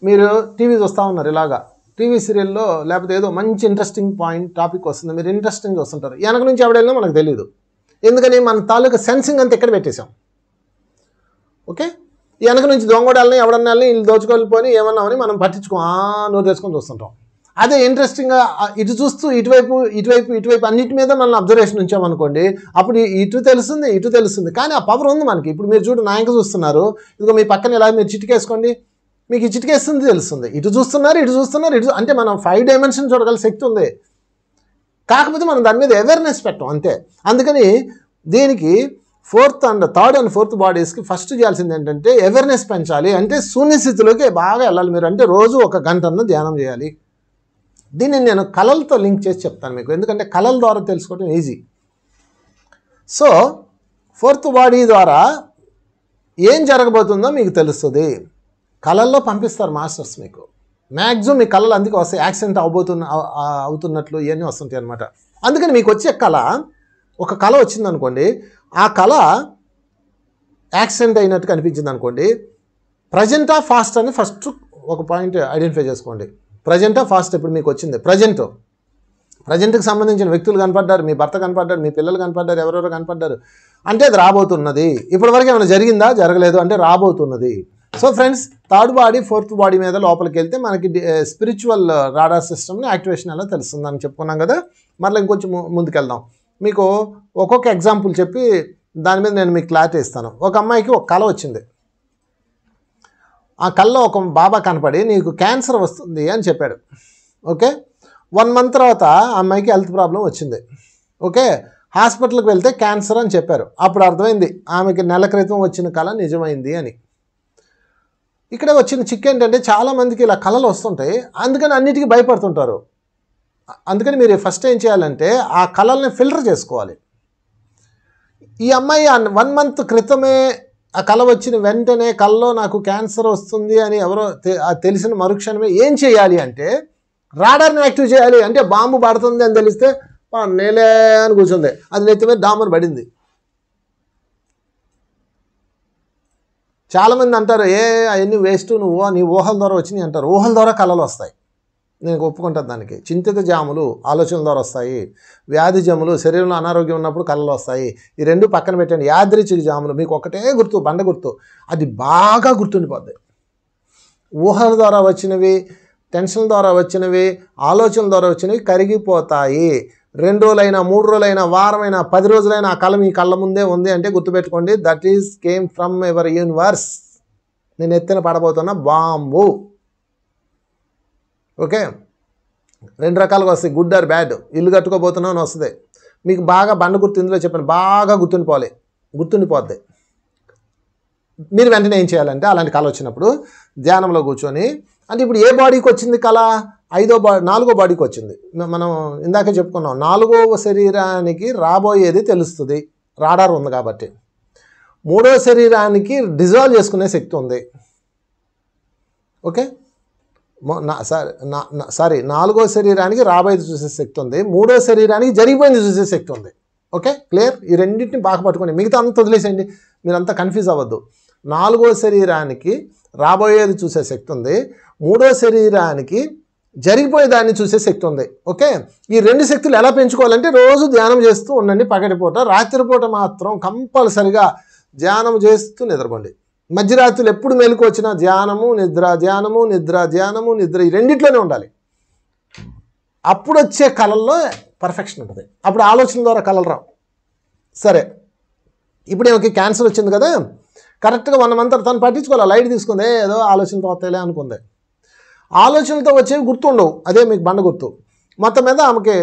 మీరు టీవీ చూస్తూ ఉన్నారు, ఇలాగా టీవీ సీరియల్లో లేకపోతే ఏదో మంచి ఇంట్రెస్టింగ్ టాపిక్ వస్తుంది, మీరు ఇంట్రెస్టింగ్ చూస్తుంటారు, వెనక నుంచి ఎవడ వెళ్ళినా మనకు తెలియదు. ఎందుకని మన తాలూకా సెన్సింగ్ అంతా ఎక్కడ పెట్టేశాం. ఓకే, వెనక నుంచి దొంగోడాలని ఎవడన్నా వీళ్ళు దోచుకోలేకపోయి ఏమన్నామని మనం నోరు తెచ్చుకొని చూస్తుంటాం. అదే ఇంట్రెస్టింగ్గా ఇటు చూస్తూ ఇటువైపు అన్నిటి మీద మనం అబ్జర్వేషన్ ఉంచామనుకోండి, అప్పుడు ఇటు తెలుస్తుంది. కానీ ఆ పవర్ ఉంది మనకి. ఇప్పుడు మీరు చూడు, నాయక చూస్తున్నారు, ఇదిగో మీ పక్కన ఇలా మీరు చిటికేసుకోండి, మీకు ఈ చిటికేస్తుంది తెలుస్తుంది. ఇటు చూస్తున్నారు అంటే మనం 5 డైమెన్షన్ చూడగల శక్తి ఉంది. కాకపోతే మనం దాని మీద అవేర్నెస్ పెట్టాం అంతే. అందుకని దీనికి థర్డ్ అండ్ ఫోర్త్ బాడీస్కి ఫస్ట్ చేయాల్సింది ఏంటంటే అవేర్నెస్ పెంచాలి. అంటే శూన్యస్థితిలోకి బాగా వెళ్ళాలి మీరు. అంటే రోజు 1 గంటను ధ్యానం చేయాలి. దీన్ని నేను కళలతో లింక్ చేసి చెప్తాను మీకు, ఎందుకంటే కళల ద్వారా తెలుసుకోవడం ఈజీ. సో ఫోర్త్ బాడీ ద్వారా ఏం జరగబోతుందో మీకు తెలుస్తుంది. కళల్లో పంపిస్తారు మాస్టర్స్ మీకు. మ్యాక్సిమం మీ కళలు అందుకే వస్తాయి, యాక్సిడెంట్ అవుతున్నట్లు ఇవన్నీ వస్తుంటాయి అనమాట. అందుకని మీకు వచ్చే ఒక కళ వచ్చిందనుకోండి, ఆ కళ యాక్సిడెంట్ అయినట్టు కనిపించింది అనుకోండి, ప్రజెంటా ఫాస్ట్ అని ఫస్ట్ ఒక పాయింట్ ఐడెంటిఫై చేసుకోండి. ప్రజెంటా ఫాస్ట్ ఇప్పుడు మీకు వచ్చింది, ప్రజెంట్కి సంబంధించిన వ్యక్తులు కనపడ్డారు, మీ భర్త కనపడ్డారు, మీ పిల్లలు కనపడ్డారు, ఎవరెవరు కనపడ్డారు అంటే అది రాబోతున్నది. ఇప్పటివరకు ఏమైనా జరిగిందా, జరగలేదు అంటే రాబోతున్నది. So friends, third body fourth body మీద లోపలికి వెళ్తే మనకి స్పిరిచువల్ రాడార్ సిస్టమ్ని యాక్టివేషన్ ఎలా తెలుస్తుందని చెప్పుకున్నాం కదా. మళ్ళీ ఇంకొంచెం ముందుకెళ్దాం. మీకు ఒక్కొక్క ఎగ్జాంపుల్ చెప్పి దాని మీద నేను మీకు క్లారిటీ ఇస్తాను. ఒక అమ్మాయికి ఒక కళ వచ్చింది. ఆ కళలో ఒక బాబా కనపడి నీకు క్యాన్సర్ వస్తుంది అని చెప్పాడు. ఓకే, 1 మంత్ తర్వాత ఆ అమ్మాయికి హెల్త్ ప్రాబ్లం వచ్చింది. ఓకే, హాస్పిటల్కి వెళ్తే క్యాన్సర్ అని చెప్పారు. అప్పుడు అర్థమైంది ఆమెకి నెల క్రితం వచ్చిన కళ నిజమైంది అని. ఇక్కడ వచ్చిన చిక్కు ఏంటంటే చాలామందికి ఇలా కళలు వస్తుంటాయి, అందుకని అన్నిటికీ భయపడుతుంటారు. అందుకని మీరు ఫస్ట్ ఏం చేయాలంటే ఆ కళల్ని ఫిల్టర్ చేసుకోవాలి. ఈ అమ్మాయి 1 మంత్ క్రితమే ఆ కళ వచ్చిన వెంటనే కళలో నాకు క్యాన్సర్ వస్తుంది అని ఎవరో తెలిసిన మరుక్షణమే ఏం చేయాలి అంటే రాడార్ని యాక్టివ్ చేయాలి. అంటే బాంబు పడుతుంది అని తెలిస్తే నేలే అని కూర్చుంది, అది నెత్తి మీద డామర్ పడింది. చాలామంది అంటారు అవన్నీ వేస్ట్, నీ ఊహల ద్వారా వచ్చినాయి అంటారు. ఊహల ద్వారా కళలు వస్తాయి, నేను ఒప్పుకుంటాను దానికి. చింతిత జాములు ఆలోచనల ద్వారా వస్తాయి, వ్యాధి జాములు శరీరంలో అనారోగ్యం ఉన్నప్పుడు కళలు వస్తాయి. ఈ 2 పక్కన పెట్టండి. యాదృచ్ఛిక జాములు మీకు ఒకటే గుర్తు, బండ గుర్తు, అది బాగా గుర్తుండిపోద్ది. ఊహల ద్వారా వచ్చినవి, టెన్షన్ ద్వారా వచ్చినవి, ఆలోచనల ద్వారా వచ్చినవి కరిగిపోతాయి. 2 రోజులైనా 3 రోజులైనా వారమైనా 10 రోజులైనా ఆ కళ మీ కళ్ళ ముందే ఉంది అంటే గుర్తుపెట్టుకోండి, that is came from ever universe. నేను ఎత్తిన పడబోతున్న బాంబు. ఓకే, 2 రకాలుగా వస్తాయి, గుడ్ ఆర్ బ్యాడ్. ఇల్లు కట్టుకోబోతున్నావు అని వస్తుంది మీకు. బాగా బండ గుర్తు ఇందులో చెప్పాను, బాగా గుర్తుండిపోద్ది. మీరు వెంటనే ఏం చేయాలంటే అలాంటి కళ వచ్చినప్పుడు ధ్యానంలో కూర్చొని, అంటే ఇప్పుడు ఏ బాడీకి వచ్చింది కళ, 4వ బాడీకి వచ్చింది. మనం ఇందాకే చెప్పుకున్నాం, 4వ శరీరానికి రాబోయేది తెలుస్తుంది, రాడార్ ఉంది కాబట్టి. 3వ శరీరానికి డిజాల్వ్ చేసుకునే శక్తి ఉంది. ఓకే, 4వ శరీరానికి రాబోయేది చూసే శక్తి ఉంది, 3వ శరీరానికి జరిగిపోయింది చూసే శక్తి ఉంది. Okay, clear? ఈ రెండింటిని బాగా పట్టుకోండి, మిగతా అంతా వదిలేసేయండి, మీరంతా కన్ఫ్యూజ్ అవ్వద్దు. 4వ శరీరానికి రాబోయేది చూసే శక్తి ఉంది, 3వ శరీరానికి జరిగిపోయేదాన్ని చూసే శక్తి ఉంది. ఓకే, ఈ 2 శక్తులు ఎలా పెంచుకోవాలంటే రోజు ధ్యానం చేస్తూ ఉండండి. పగటిపూట, రాత్రిపూట మాత్రం కంపల్సరిగా ధ్యానం చేస్తూ నిద్రపోండి. మధ్యరాత్రులు ఎప్పుడు మెలకు వచ్చినా ధ్యానము నిద్ర, ధ్యానము నిద్ర, ధ్యానము నిద్ర, ఈ రెండిట్లోనే ఉండాలి. అప్పుడు వచ్చే కళల్లో పర్ఫెక్షన్ ఉంటుంది. అప్పుడు ఆలోచన ద్వారా కళలు రావు. సరే, ఇప్పుడు ఏమో క్యాన్సర్ వచ్చింది కదా, కరెక్ట్గా 1 మంత్ తను పట్టించుకోవాలి, లైట్ తీసుకుంది, ఏదో ఆలోచనతో వస్తాయిలే అనుకుంది. ఆలోచనలతో వచ్చేవి గుర్తుండవు, అదే మీకు బండ గుర్తు. మొత్తం మీద ఆమెకి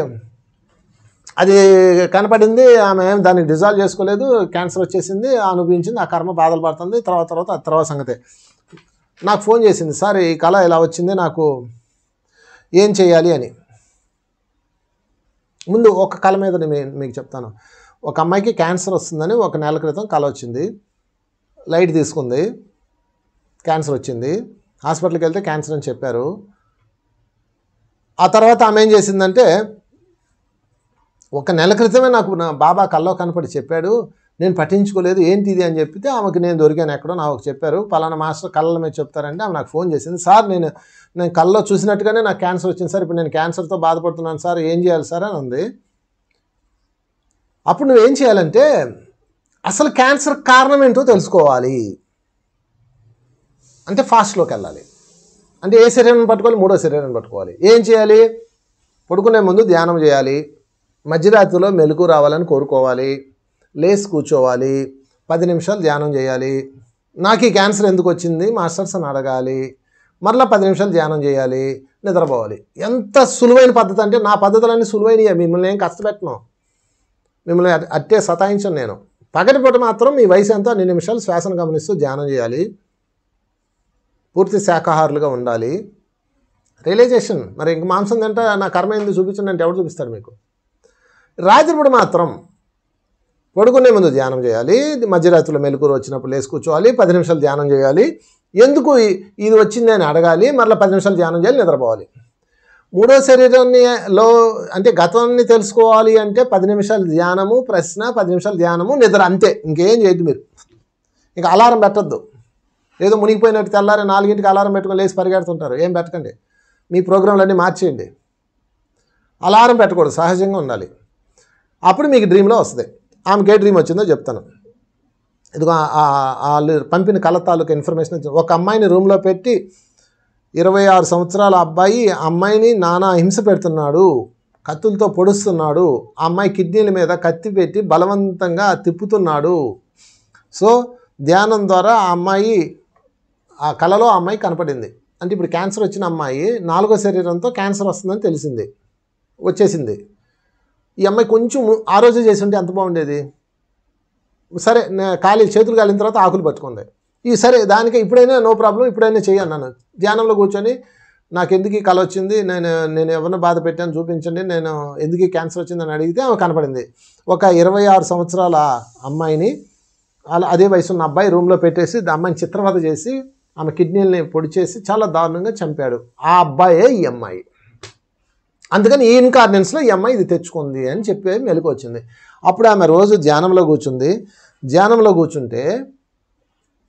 అది కనపడింది, ఆమె దాన్ని డిజాల్వ్ చేసుకోలేదు, క్యాన్సర్ వచ్చేసింది, అనుభవించింది, ఆ కర్మ బాధలు పడుతుంది. తర్వాత సంగతే నాకు ఫోన్ చేసింది, సార్ ఈ కళ ఇలా వచ్చింది, నాకు ఏం చేయాలి అని. ముందు ఒక కళ మీద మీకు చెప్తాను. ఒక అమ్మాయికి క్యాన్సర్ వస్తుందని 1 నెల క్రితం కళ వచ్చింది, లైట్ తీసుకుంది, క్యాన్సర్ వచ్చింది, హాస్పిటల్కి వెళ్తే క్యాన్సర్ అని చెప్పారు. ఆ తర్వాత ఆమె ఏం చేసిందంటే, 1 నెల క్రితమే నాకు నా బాబా కల్లో కనపడి చెప్పాడు, నేను పట్టించుకోలేదు, ఏంటి ఇది అని చెప్పితే ఆమెకు నేను దొరికాను ఎక్కడో నాకు చెప్పారు, పలానా మాస్టర్ కళ్ళ మీద చెప్తారంటే ఆమె నాకు ఫోన్ చేసింది. సార్ నేను కళ్ళలో చూసినట్టుగానే నాకు క్యాన్సర్ వచ్చింది సార్, ఇప్పుడు నేను క్యాన్సర్తో బాధపడుతున్నాను సార్, ఏం చేయాలి సార్ అని ఉంది. అప్పుడు నువ్వేం చేయాలంటే అసలు క్యాన్సర్ కారణం ఏంటో తెలుసుకోవాలి. అంటే ఫాస్ట్లోకి వెళ్ళాలి. అంటే ఏ శరీరాన్ని పట్టుకోవాలి? మూడో శరీరాన్ని పట్టుకోవాలి. ఏం చేయాలి? పడుకునే ముందు ధ్యానం చేయాలి, మధ్యరాత్రిలో మెలకు రావాలని కోరుకోవాలి, లేచి కూర్చోవాలి, 10 నిమిషాలు ధ్యానం చేయాలి. నాకు ఈ క్యాన్సర్ ఎందుకు వచ్చింది మాస్టర్స్ అని అడగాలి, మరలా 10 నిమిషాలు ధ్యానం చేయాలి, నిద్రపోవాలి. ఎంత సులువైన పద్ధతి అంటే నా పద్ధతులన్నీ సులువైనవి, మిమ్మల్ని ఏం కష్టపెట్టను, మిమ్మల్ని అట్టే సతాయించను నేను. పగటిపూట మాత్రం మీ వయసు ఎంతో అన్ని నిమిషాలు శ్వాసను గమనిస్తూ ధ్యానం చేయాలి, పూర్తి శాకాహారులుగా ఉండాలి. రియలైజేషన్, మరి ఇంక మాంసం తింటే నా కర్మ ఎందుకు చూపించండి అంటే ఎవరు చూపిస్తాడు మీకు? రాత్రిపూట మాత్రం పడుకునే ముందు ధ్యానం చేయాలి, మధ్యరాత్రిలో మెలకువ వచ్చినప్పుడు లేచి కూర్చోవాలి, 10 నిమిషాలు ధ్యానం చేయాలి, ఎందుకు ఇది వచ్చింది అని అడగాలి, మరలా 10 నిమిషాలు ధ్యానం చేయాలి, నిద్రపోవాలి. మూడో శరీరాన్నిలో అంటే గతాన్ని తెలుసుకోవాలి అంటే 10 నిమిషాలు ధ్యానము, ప్రశ్న, 10 నిమిషాలు ధ్యానము, నిద్ర, అంతే. ఇంకేం చేయొద్దు మీరు. ఇంకా అలారం పెట్టద్దు. ఏదో మునిగిపోయినట్టు తెల్లారి 4ంటికి అలారం పెట్టుకొని లేచి పరిగెడుతుంటారు, ఏం పెట్టకండి. మీ ప్రోగ్రాంలన్నీ మార్చేయండి. అలారం పెట్టకూడదు, సహజంగా ఉండాలి. అప్పుడు మీకు డ్రీమ్లో వస్తుంది. ఆమెకి ఏ డ్రీమ్ వచ్చిందో చెప్తాను. ఇదిగో వాళ్ళు పంపిన కళ తాలూకు ఇన్ఫర్మేషన్. ఒక అమ్మాయిని రూమ్లో పెట్టి 26 సంవత్సరాల అబ్బాయి అమ్మాయిని నానా హింస పెడుతున్నాడు, కత్తులతో పొడుస్తున్నాడు, ఆ అమ్మాయి కిడ్నీల మీద కత్తి పెట్టి బలవంతంగా తిప్పుతున్నాడు. సో ధ్యానం ద్వారా ఆ అమ్మాయి ఆ కళలో ఆ అమ్మాయి కనపడింది. అంటే ఇప్పుడు క్యాన్సర్ వచ్చిన అమ్మాయి 4వ శరీరంతో క్యాన్సర్ వస్తుందని తెలిసింది, వచ్చేసింది. ఈ అమ్మాయి కొంచెం ఆ రోజే చేసి ఉంటే ఎంత బాగుండేది. సరే చేతులు కాలిన తర్వాత ఆకులు పట్టుకుంది. సరే దానికి ఇప్పుడైనా నో ప్రాబ్లం, ఇప్పుడైనా చేయన్నాను. ధ్యానంలో కూర్చొని నాకు ఎందుకు ఈ కళ వచ్చింది, నేను ఎవరిని బాధ పెట్టాను చూపించండి, నేను ఎందుకు ఈ క్యాన్సర్ వచ్చిందని అడిగితే ఆమె కనపడింది. ఒక 26 సంవత్సరాల అమ్మాయిని అలా అదే వయసున్న అబ్బాయి రూమ్లో పెట్టేసి అమ్మాయిని చిత్రవద చేసి ఆమె కిడ్నీలని పొడి చేసి చాలా దారుణంగా చంపాడు. ఆ అబ్బాయే ఈ అమ్మాయి. అందుకని ఈ ఇన్కార్డినెన్స్లో ఈ అమ్మాయి ఇది తెచ్చుకుంది అని చెప్పి మెలకు వచ్చింది. అప్పుడు ఆమె రోజు ధ్యానంలో కూర్చుంది. ధ్యానంలో కూర్చుంటే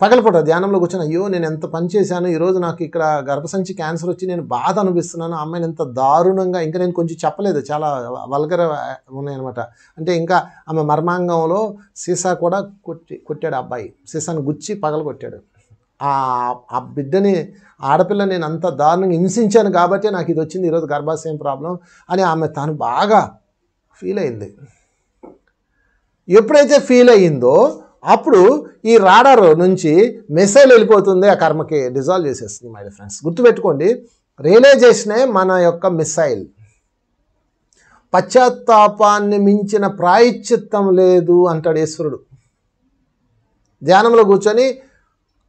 పగలపూట ధ్యానంలో కూర్చొని అయ్యో నేను ఎంత పని చేశాను, ఈరోజు నాకు ఇక్కడ గర్భసంచి క్యాన్సర్ వచ్చి నేను బాధ అనిపిస్తున్నాను, ఆ అమ్మాయిని ఎంత దారుణంగా, ఇంకా నేను కొంచెం చెప్పలేదు, చాలా వల్గర్ ఉన్నాయన్నమాట. అంటే ఇంకా ఆమె మర్మాంగంలో సీసా కూడా కొట్టాడు అబ్బాయి, సీసాను గుచ్చి పగల కొట్టాడు. ఆ బిడ్డని ఆడపిల్ల నేను అంత దారుణంగా హింసించాను కాబట్టి నాకు ఇది వచ్చింది, ఈరోజు గర్భాశయం ప్రాబ్లం అని ఆమె తాను బాగా ఫీల్ అయింది. ఎప్పుడైతే ఫీల్ అయ్యిందో అప్పుడు ఈ రాడార్ నుంచి మెసేజ్ వెళ్ళిపోతుంది, ఆ కర్మకి డిజాల్వ్ చేసేస్తుంది. మై ఫ్రెండ్స్ గుర్తుపెట్టుకోండి, రియలైజేషనే మన యొక్క మిసైల్. పశ్చాత్తాపాన్ని మించిన ప్రాయశ్చిత్తం లేదు అంటాడు ఈశ్వరుడు. ధ్యానంలో కూర్చొని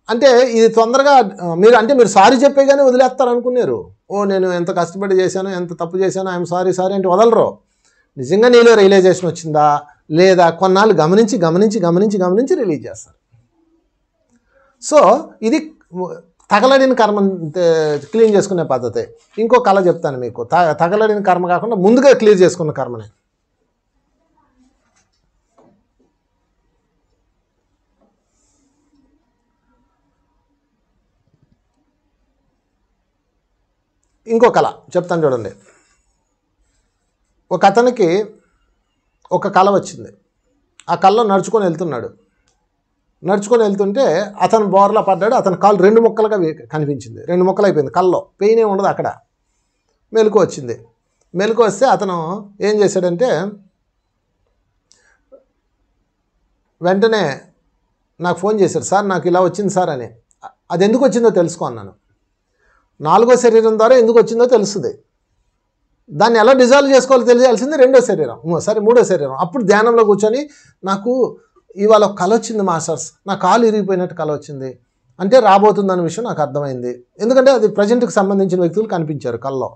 అంటే ఇది తొందరగా మీరు సారీ చెప్పేగానే వదిలేస్తారు అనుకున్నారు. నేను ఎంత కష్టపడి చేశాను, ఎంత తప్పు చేశాను, ఐఎమ్ సారీ అంటే వదలరు. నిజంగా నీలో రియలైజేషన్ వచ్చిందా లేదా కొన్నాళ్ళు గమనించి రిలీజ్ చేస్తారు. సో ఇది తగలడిన కర్మ క్లీన్ చేసుకునే పద్ధతి. ఇంకో కళ చెప్తాను మీకు, తగలడిన కర్మ కాకుండా ముందుగా క్లియర్ చేసుకున్న కర్మనే. ఇంకో కళ చెప్తాను చూడండి. ఒక అతనికి ఒక కళ వచ్చింది. ఆ కళలో నడుచుకొని వెళ్తుంటే అతను బోర్లా పడ్డాడు. అతని కాలు 2 ముక్కలుగా కనిపించింది, 2 ముక్కలు అయిపోయింది. కళ్ళలో పెయిన్ ఏమి ఉండదు. అక్కడ మెలకు వచ్చింది. మెలకు వస్తే అతను ఏం చేశాడంటే వెంటనే నాకు ఫోన్ చేశాడు, సార్ నాకు ఇలా వచ్చింది సార్ అని. అది ఎందుకు వచ్చిందో తెలుసుకో అన్నాను. 4వ శరీరం ద్వారా ఎందుకు వచ్చిందో తెలుస్తుంది. దాన్ని ఎలా డిజాల్వ్ చేసుకోవాలో తెలియాల్సింది 2వ శరీరం, సరే 3వ శరీరం. అప్పుడు ధ్యానంలో కూర్చొని నాకు ఇవాళ ఒక కళ వచ్చింది మాస్టర్స్, నా కాలు ఇరిగిపోయినట్టు కళ వచ్చింది అంటే రాబోతుందన్న విషయం నాకు అర్థమైంది. ఎందుకంటే అది ప్రజెంట్కి సంబంధించిన వ్యక్తులు కనిపించారు కళ్ళలో,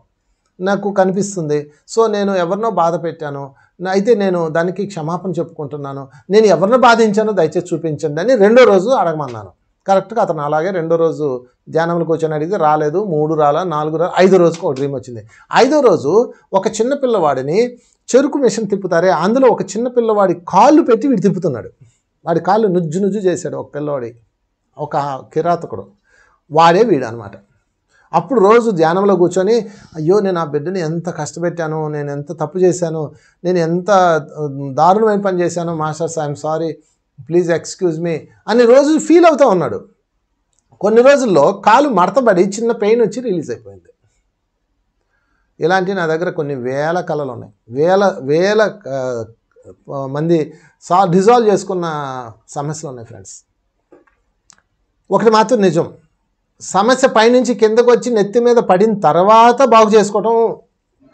నాకు కనిపిస్తుంది. సో నేను ఎవరినో బాధ పెట్టాను, అయితే నేను దానికి క్షమాపణ చెప్పుకుంటున్నాను, నేను ఎవరినో బాధించానో దయచేసి చూపించండి అని 2వ రోజు అడగమన్నాను. కరెక్ట్గా అతను అలాగే 2వ రోజు ధ్యానంలో కూర్చొని అడిగితే రాలేదు, 3 రాలా, 4 రాలా, 5వ రోజుకు ఒక డ్రీమ్ వచ్చింది. 5వ రోజు ఒక చిన్న పిల్లవాడిని చెరుకు మిషన్ తిప్పుతారే అందులో ఒక చిన్న పిల్లవాడి కాళ్ళు పెట్టి వీడు తిప్పుతున్నాడు. వాడి కాళ్ళు నుజ్జు నుజ్జు చేశాడు ఒక పిల్లవాడి, ఒక కిరాతకుడు, వాడే వీడు అనమాట. అప్పుడు రోజు ధ్యానంలో కూర్చొని అయ్యో నేను ఆ బిడ్డని ఎంత కష్టపెట్టాను, నేను ఎంత తప్పు చేశాను, నేను ఎంత దారుణమైన పని చేశాను, masters I'm sorry, please excuse me అని రోజు ఫీల్ అవుతూ ఉన్నాడు. కొన్ని రోజుల్లో కాలు మడతబడి చిన్న పెయిన్ వచ్చి రిలీజ్ అయిపోయింది. ఇలాంటి నా దగ్గర కొన్ని వేల కళలు ఉన్నాయి, వేల మంది డిజాల్వ్ చేసుకున్న సమస్యలు ఉన్నాయి ఫ్రెండ్స్. ఒకటి మాత్రం నిజం, సమస్య పైనుంచి కిందకు వచ్చి నెత్తి మీద పడిన తర్వాత బాగు చేసుకోవటం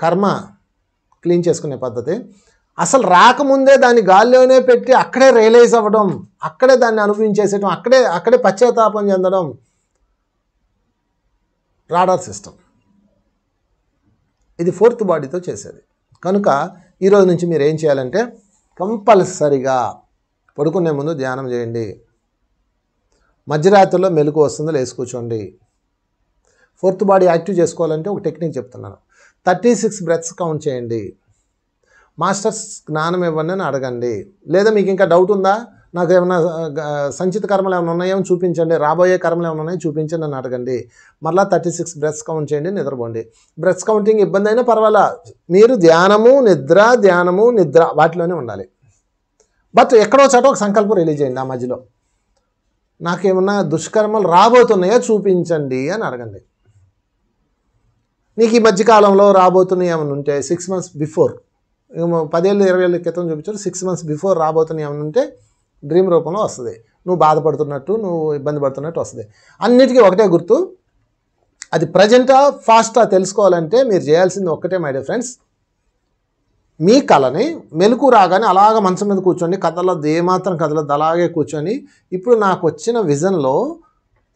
కర్మ, క్లీన్ చేసుకునే పద్ధతి. అసలు రాకముందే దాన్ని గాల్లోనే పెట్టి అక్కడే రియలైజ్ అవ్వడం, అక్కడే దాన్ని అనుభవించేసేయడం, అక్కడే పశ్చాత్తాపం చెందడం రాడార్ సిస్టమ్. ఇది ఫోర్త్ బాడీతో చేసేది. కనుక ఈరోజు నుంచి మీరు ఏం చేయాలంటే కంపల్సరిగా పడుకునే ముందు ధ్యానం చేయండి. మధ్యరాత్రిలో మెలకు వస్తుందో లేచి కూర్చోండి. ఫోర్త్ బాడీ యాక్టివ్ చేసుకోవాలంటే ఒక టెక్నిక్ చెప్తున్నాను. 36 బ్రెత్స్ కౌంట్ చేయండి. మాస్టర్స్ జ్ఞానం ఇవ్వండి అని అడగండి. లేదా మీకు ఇంకా డౌట్ ఉందా, నాకు ఏమైనా సంచిత కర్మలు ఏమైనా ఉన్నాయో చూపించండి, రాబోయే కర్మలు ఏమైనా ఉన్నాయో చూపించండి అని అడగండి. మరలా 36 బ్రెత్స్ కౌంట్ చేయండి, నిద్రపోండి. బ్రెత్స్ కౌంటింగ్ ఇబ్బంది అయినా పర్వాలా, మీరు ధ్యానము నిద్ర వాటిలోనే ఉండాలి. బట్ ఎక్కడో చోట ఒక సంకల్పం రిలీజ్ చేయండి. ఆ మధ్యలో నాకేమన్నా దుష్కర్మలు రాబోతున్నాయో చూపించండి అని అడగండి. నీకు ఈ మధ్యకాలంలో రాబోతున్నాయి ఏమైనా ఉంటే 6 months బిఫోర్, 10 ఏళ్ళు 20 ఏళ్ళ క్రితం చూపించారు, 6 months బిఫోర్ రాబోతున్నాయి ఏమైనా ఉంటే డ్రీమ్ రూపంలో వస్తుంది. నువ్వు బాధపడుతున్నట్టు, నువ్వు ఇబ్బంది పడుతున్నట్టు వస్తుంది. అన్నిటికీ ఒకటే గుర్తు, అది ప్రజెంటా ఫాస్టా తెలుసుకోవాలంటే మీరు చేయాల్సింది ఒక్కటే మై డియర్ ఫ్రెండ్స్. మీ కళని మెలకు రాగానే అలాగ మంచం మీద కూర్చోండి, కదలద్దు, ఏమాత్రం కదలద్దు, అలాగే కూర్చొని ఇప్పుడు నాకు వచ్చిన విజన్లో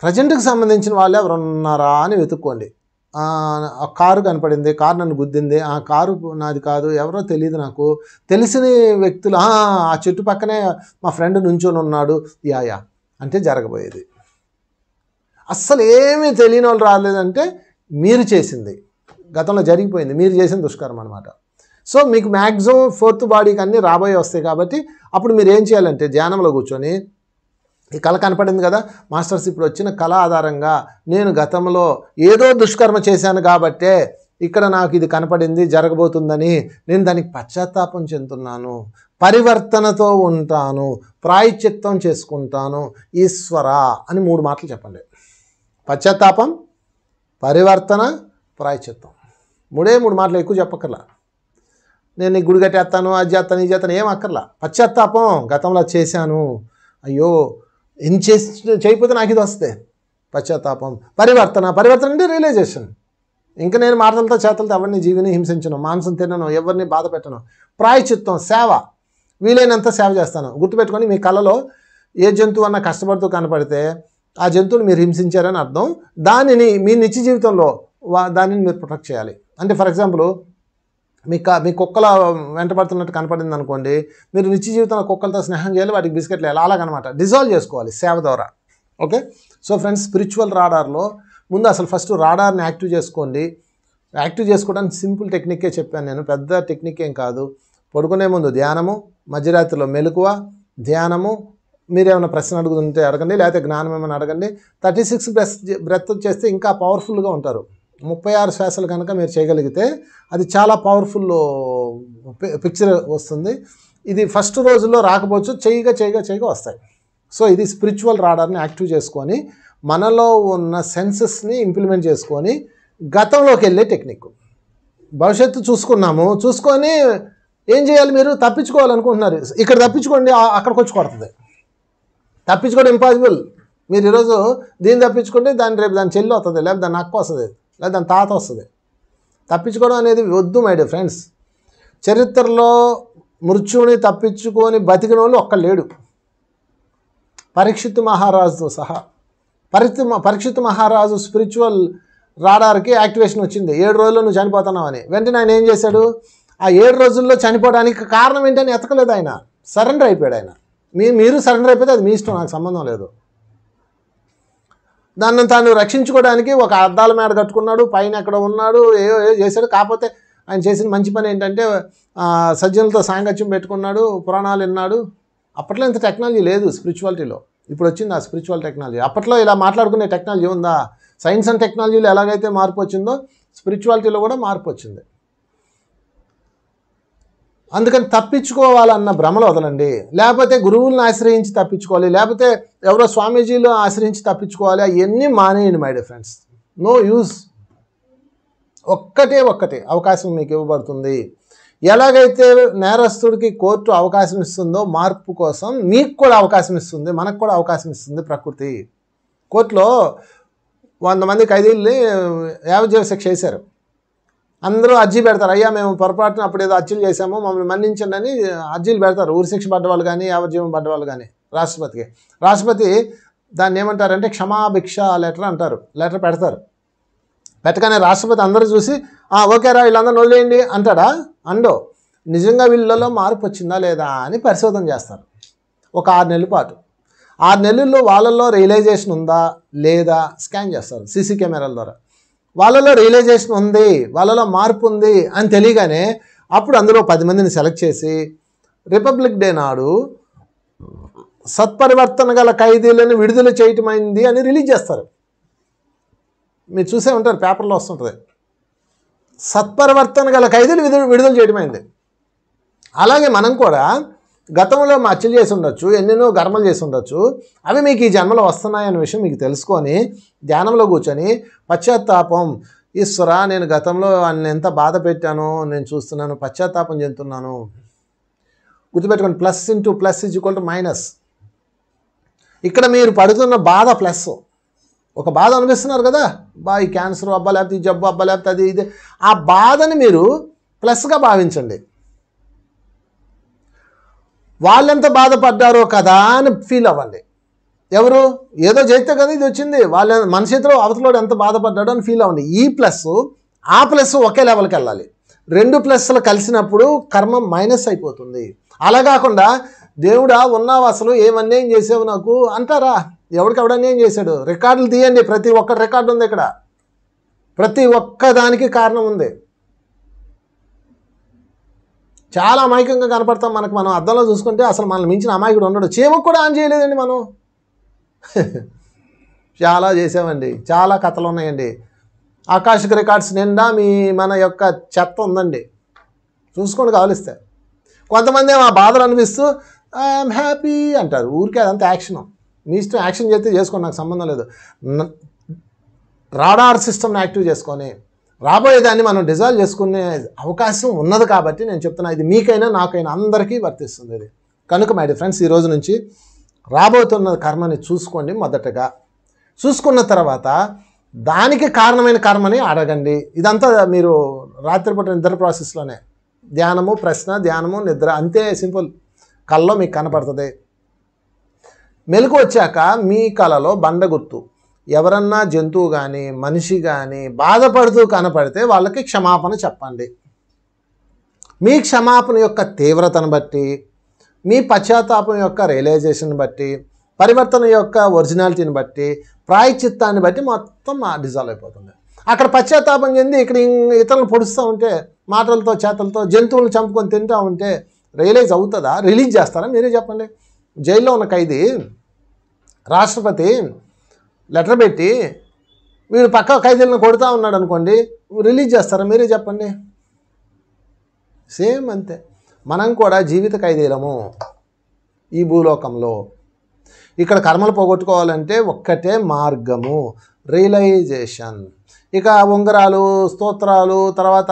ప్రజెంట్కి సంబంధించిన వాళ్ళు ఎవరు ఉన్నారా అని వెతుక్కోండి. ఆ కారు కనపడింది, కారు నన్ను గుద్దింది, ఆ కారు నాది కాదు, ఎవరో తెలియదు, నాకు తెలిసిన వ్యక్తులు, ఆ చెట్టు పక్కనే మా ఫ్రెండ్ నుంచొని ఉన్నాడు, యా అంటే జరగబోయేది. అస్సలు ఏమీ తెలియని వాళ్ళు రాలేదంటే మీరు చేసింది, గతంలో జరిగిపోయింది, మీరు చేసిన దుష్కర్మ అనమాట. సో మీకు మ్యాక్సిమం ఫోర్త్ బాడీకి అన్నీ రాబోయే వస్తాయి. కాబట్టి అప్పుడు మీరు ఏం చేయాలంటే ధ్యానంలో కూర్చొని ఈ కళ కనపడింది కదా మాస్టర్స్, ఇప్పుడు వచ్చిన కళ ఆధారంగా నేను గతంలో ఏదో దుష్కర్మ చేశాను కాబట్టే ఇక్కడ నాకు ఇది కనపడింది, జరగబోతుందని నేను దానికి పశ్చాత్తాపం చెందుతున్నాను, పరివర్తనతో ఉంటాను, ప్రాయశ్చిత్తం చేసుకుంటాను ఈశ్వర అని 3 మాటలు చెప్పండి. పశ్చాత్తాపం, పరివర్తన, ప్రాయశ్చిత్తం. 3 మాటలు, ఎక్కువ చెప్పక్కర్లా. నేను గుడి కట్టేస్తాను, అది చేస్తాను, ఇది చేస్తాను, ఏం అక్కర్లా. పశ్చాత్తాపం, గతంలో చేశాను, అయ్యో ఏం చేయకపోతే నాకు ఇది వస్తే పశ్చాత్తాపం. పరివర్తన అంటే రియలైజేషన్, ఇంకా నేను మాటలతో చేతలతో ఎవరిని జీవిని హింసించను, మాంసం తినను, ఎవరిని బాధ పెట్టను. ప్రాయశ్చిత్తం, సేవ, వీలైనంత సేవ చేస్తాను. గుర్తుపెట్టుకొని మీ కళలో ఏ జంతువు అన్నా కష్టపడుతూ కనపడితే ఆ జంతువుని మీరు హింసించారని అర్థం. దానిని మీ నిత్య జీవితంలో దానిని మీరు ప్రొటెక్ట్ చేయాలి. అంటే ఫర్ ఎగ్జాంపుల్ మీ కుక్కల వెంటబడుతున్నట్టు కనపడింది అనుకోండి, మీరు నిత్య జీవితంలో కుక్కలతో స్నేహం చేయాలి, వాటికి బిస్కెట్లు వేయాలి, అలాగనమాట. డిజాల్వ్ చేసుకోవాలి సేవ ద్వారా. ఓకే, సో ఫ్రెండ్స్, స్పిరిచువల్ రాడార్లో ముందు అసలు ఫస్ట్ రాడార్ని యాక్టివ్ చేసుకోండి. యాక్టివ్ చేసుకోవడానికి సింపుల్ టెక్నిక్కే చెప్పాను నేను, పెద్ద టెక్నిక్ ఏం కాదు. పడుకునే ముందు ధ్యానము, మధ్యరాత్రిలో మెలకువ, ధ్యానము, మీరేమైనా ప్రశ్న అడుగుతుంటే అడగండి, లేకపోతే జ్ఞానం ఏమైనా అడగండి. 36 బ్రెత్ చేస్తే ఇంకా పవర్ఫుల్గా ఉంటారు. 36 శ్వాసలు కనుక మీరు చేయగలిగితే అది చాలా పవర్ఫుల్ పిక్చర్ వస్తుంది. ఇది ఫస్ట్ రోజుల్లో రాకపోవచ్చు, చేయగా వస్తాయి. సో ఇది స్పిరిచువల్ రాడార్ని యాక్టివ్ చేసుకొని మనలో ఉన్న సెన్సెస్ని ఇంప్లిమెంట్ చేసుకొని గతంలోకి వెళ్ళే టెక్నిక్. భవిష్యత్తు చూసుకొని ఏం చేయాలి, మీరు తప్పించుకోవాలనుకుంటున్నారు, ఇక్కడ తప్పించుకోండి, అక్కడికి వచ్చి కొడుతుంది. తప్పించుకోవడం ఇంపాసిబుల్. మీరు ఈరోజు దీన్ని తప్పించుకుంటే రేపు దాని చెల్లి వస్తుంది, లేకపోతే దాని అక్క వస్తుంది, లేదా దాని తాత వస్తుంది. తప్పించుకోవడం అనేది వద్దు మై డియర్ ఫ్రెండ్స్. చరిత్రలో మృత్యువుని తప్పించుకొని బతికిన వాళ్ళు ఒక్కడు లేడు, పరీక్షిత్ మహారాజుతో సహా. పరీక్షిత్ మహారాజు స్పిరిచువల్ రాడార్కి యాక్టివేషన్ వచ్చింది, 7 రోజుల్లో నువ్వు చనిపోతున్నావని. వెంటనే ఆయన ఏం చేశాడు, ఆ 7 రోజుల్లో చనిపోవడానికి కారణం ఏంటని ఎతకలేదు, ఆయన సరెండర్ అయిపోయాడు. ఆయన మీరు సరెండర్ అయిపోతే అది మీ ఇష్టం, నాకు సంబంధం లేదు. దాన్ని తాను రక్షించుకోవడానికి ఒక అద్దాల మేడ కట్టుకున్నాడు, పైన ఎక్కడ ఉన్నాడు, ఏదో చేశాడు. కాకపోతే ఆయన చేసిన మంచి పని ఏంటంటే సజ్జనులతో సాంగత్యం పెట్టుకున్నాడు, పురాణాలు విన్నాడు, అప్పట్లో ఇంత టెక్నాలజీ లేదు స్పిరిచువాలిటీలో. ఇప్పుడు వచ్చింది ఆ స్పిరిచువల్ టెక్నాలజీ. అప్పట్లో ఇలా మాట్లాడుకునే టెక్నాలజీ ఉందా? సైన్స్ అండ్ టెక్నాలజీలో ఎలాగైతే మార్పు వచ్చిందో స్పిరిచువాలిటీలో కూడా మార్పు వచ్చింది. అందుకని తప్పించుకోవాలన్న భ్రమలు వదలండి. లేకపోతే గురువులను ఆశ్రయించి తప్పించుకోవాలి, లేకపోతే ఎవరో స్వామీజీలు ఆశ్రయించి తప్పించుకోవాలి, అవన్నీ మానేయండి my dear friends. No use. ఒక్కటే అవకాశం మీకు ఇవ్వబడుతుంది. ఎలాగైతే నేరస్తుడికి కోర్టు అవకాశం ఇస్తుందో మార్పు కోసం మీకు కూడా అవకాశం ఇస్తుంది, మనకు కూడా అవకాశం ఇస్తుంది ప్రకృతి. కోర్టులో 100 మంది ఖైదీల్ని యావజ్జీవ శిక్ష వేశారు. అందరూ అర్జీ పెడతారు, అయ్యా మేము పొరపాటున అప్పుడు ఏదో అర్జీలు చేశాము మమ్మల్ని మన్నించండి అని అర్జీలు పెడతారు. ఊరి శిక్ష పడ్డవాళ్ళు కానీ యావజ్జీవం పడ్డవాళ్ళు కానీ రాష్ట్రపతికి. రాష్ట్రపతి దాన్ని ఏమంటారంటే క్షమాభిక్ష లెటర్ అంటారు. లెటర్ పెడతారు. పెట్టగానే రాష్ట్రపతి అందరూ చూసి ఓకేరా వీళ్ళందరూ వదిలేయండి అంటాడా? అండో. నిజంగా వీళ్ళలో మార్పు వచ్చిందా లేదా అని పరిశోధన చేస్తారు ఒక 6 నెలల పాటు. 6 నెలల్లో వాళ్ళల్లో రియలైజేషన్ ఉందా లేదా స్కాన్ చేస్తారు సీసీ కెమెరాల ద్వారా. వాళ్ళలో రియలైజేషన్ ఉంది, వాళ్ళలో మార్పు ఉంది అని తెలియగానే అప్పుడు అందులో 10 మందిని సెలెక్ట్ చేసి రిపబ్లిక్ డే నాడు సత్పరివర్తన గల ఖైదీలను విడుదల చేయటమైంది అని రిలీజ్ చేస్తారు. మీరు చూసే ఉంటారు, పేపర్లో వస్తుంటుంది. సత్పరివర్తన గల ఖైదీలు విడుదల చేయటమైంది. అలాగే మనం కూడా గతంలో హత్యలు చేసి ఉండొచ్చు, ఎన్నెన్నో గర్మలు చేసి ఉండొచ్చు, అవి మీకు ఈ జన్మలో వస్తున్నాయన్న విషయం మీకు తెలుసుకొని ధ్యానంలో కూర్చొని పశ్చాత్తాపం, ఈశ్వరా నేను గతంలో ఎంత బాధ పెట్టానో నేను చూస్తున్నాను, పశ్చాత్తాపం చెందుతున్నాను. గుర్తుపెట్టుకోండి, plus into plus is equal to minus. ఇక్కడ మీరు పడుతున్న బాధ ప్లస్. ఒక బాధ అనిపిస్తున్నారు కదా, ఈ క్యాన్సర్ అబ్బా లేకపోతే ఈ జబ్బు అబ్బా లేకపోతే అది ఇది, ఆ బాధని మీరు ప్లస్గా భావించండి. వాళ్ళెంత బాధపడ్డారో కదా అని ఫీల్ అవ్వండి. ఎవరు ఏదో చేస్తే కదా ఇది వచ్చింది, మన చేతిలో అవతలోడు ఎంత బాధపడ్డాడో అని ఫీల్ అవ్వండి. ఈ ప్లస్ ఆ ప్లస్ ఒకే లెవెల్కి వెళ్ళాలి. 2 ప్లస్లు కలిసినప్పుడు కర్మ మైనస్ అయిపోతుంది. అలా కాకుండా దేవుడా ఉన్నావు అసలు ఏమన్యాయం చేసావు నాకు అంటారా? ఎవడికవడన్యాయం చేశాడు? రికార్డులు తీయండి, ప్రతి ఒక్క రికార్డు ఉంది ఇక్కడ, ప్రతి ఒక్క దానికి కారణం ఉంది. చాలా అమాయకంగా కనపడతాం మనకు. మనం అద్దంలో చూసుకుంటే అసలు మనల్ని మించిన అమాయకుడు ఉన్నాడు. చీమకు కూడా ఆన్ చేయలేదండి మనం. చాలా చేసామండి, చాలా కథలు ఉన్నాయండి. ఆకాశిక రికార్డ్స్ నిండా మన యొక్క చెత్త ఉందండి, చూసుకోండి కావలిస్తే. కొంతమంది ఆ బాధలు అనిపిస్తూ ఐఎమ్ హ్యాపీ అంటారు. ఊరికే అదంతా యాక్షన్. మీ ఇష్టం, యాక్షన్ చేస్తే చేసుకోండి, నాకు సంబంధం లేదు. రాడార్ సిస్టమ్ని యాక్టివ్ చేసుకొని రాబోయేదాన్ని మనం డిజాల్వ్ చేసుకునే అవకాశం ఉన్నది కాబట్టి నేను చెప్తున్నా. ఇది మీకైనా నాకైనా అందరికీ వర్తిస్తుంది ఇది. కనుక మై డియర్ ఫ్రెండ్స్, ఈరోజు నుంచి రాబోతున్న కర్మని చూసుకోండి. మొదటగా చూసుకున్న తర్వాత దానికి కారణమైన కర్మని అడగండి. ఇదంతా మీరు రాత్రిపూట నిద్ర ప్రాసెస్లోనే ధ్యానము, ప్రశ్న, ధ్యానము, నిద్ర, అంతే సింపుల్. కల్లో మీకు కనపడుతుంది. మెలకు వచ్చాక మీ కలలో బండ గుర్తు ఎవరన్నా జంతువు కానీ మనిషి కానీ బాధపడుతూ కనపడితే వాళ్ళకి క్షమాపణ చెప్పండి. మీ క్షమాపణ యొక్క తీవ్రతను బట్టి, మీ పశ్చాత్తాపం యొక్క రియలైజేషన్ బట్టి, పరివర్తన యొక్క ఒరిజినాలిటీని బట్టి, ప్రాయశ్చిత్తాన్ని బట్టి మొత్తం డిజాల్వ్ అయిపోతుంది. అక్కడ పశ్చాత్తాపం చెంది ఇక్కడ ఇతరులను పొడుస్తూ ఉంటే, మాటలతో చేతలతో జంతువులను చంపుకొని తింటూ ఉంటే రియలైజ్ అవుతుందా? రిలీజ్ చేస్తారా? మీరే చెప్పండి. జైల్లో ఉన్న ఖైదీ రాష్ట్రపతి లెటర్ పెట్టి వీడు పక్క ఖైదీలను కొడుతూ ఉన్నాడు అనుకోండి, రిలీజ్ చేస్తారా? మీరే చెప్పండి. సేమ్ అంతే. మనం కూడా జీవిత ఖైదీలము ఈ భూలోకంలో. ఇక్కడ కర్మలు పోగొట్టుకోవాలంటే ఒక్కటే మార్గము, రియలైజేషన్. ఇక ఉంగరాలు, స్తోత్రాలు, తర్వాత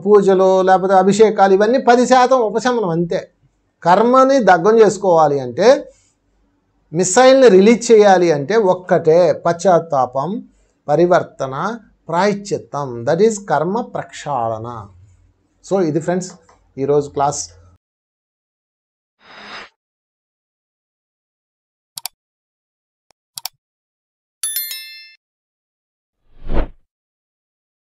పూజలు, లేకపోతే అభిషేకాలు, ఇవన్నీ 10% ఉపశమనం అంతే. కర్మని దగ్ధం చేసుకోవాలి అంటే, మిస్సైల్ని రిలీజ్ చేయాలి అంటే ఒక్కటే పశ్చాత్తాపం, పరివర్తన, ప్రాయశ్చిత్తం. దట్ ఈజ్ కర్మ ప్రక్షాళన. సో ఇది ఫ్రెండ్స్ ఈరోజు క్లాస్.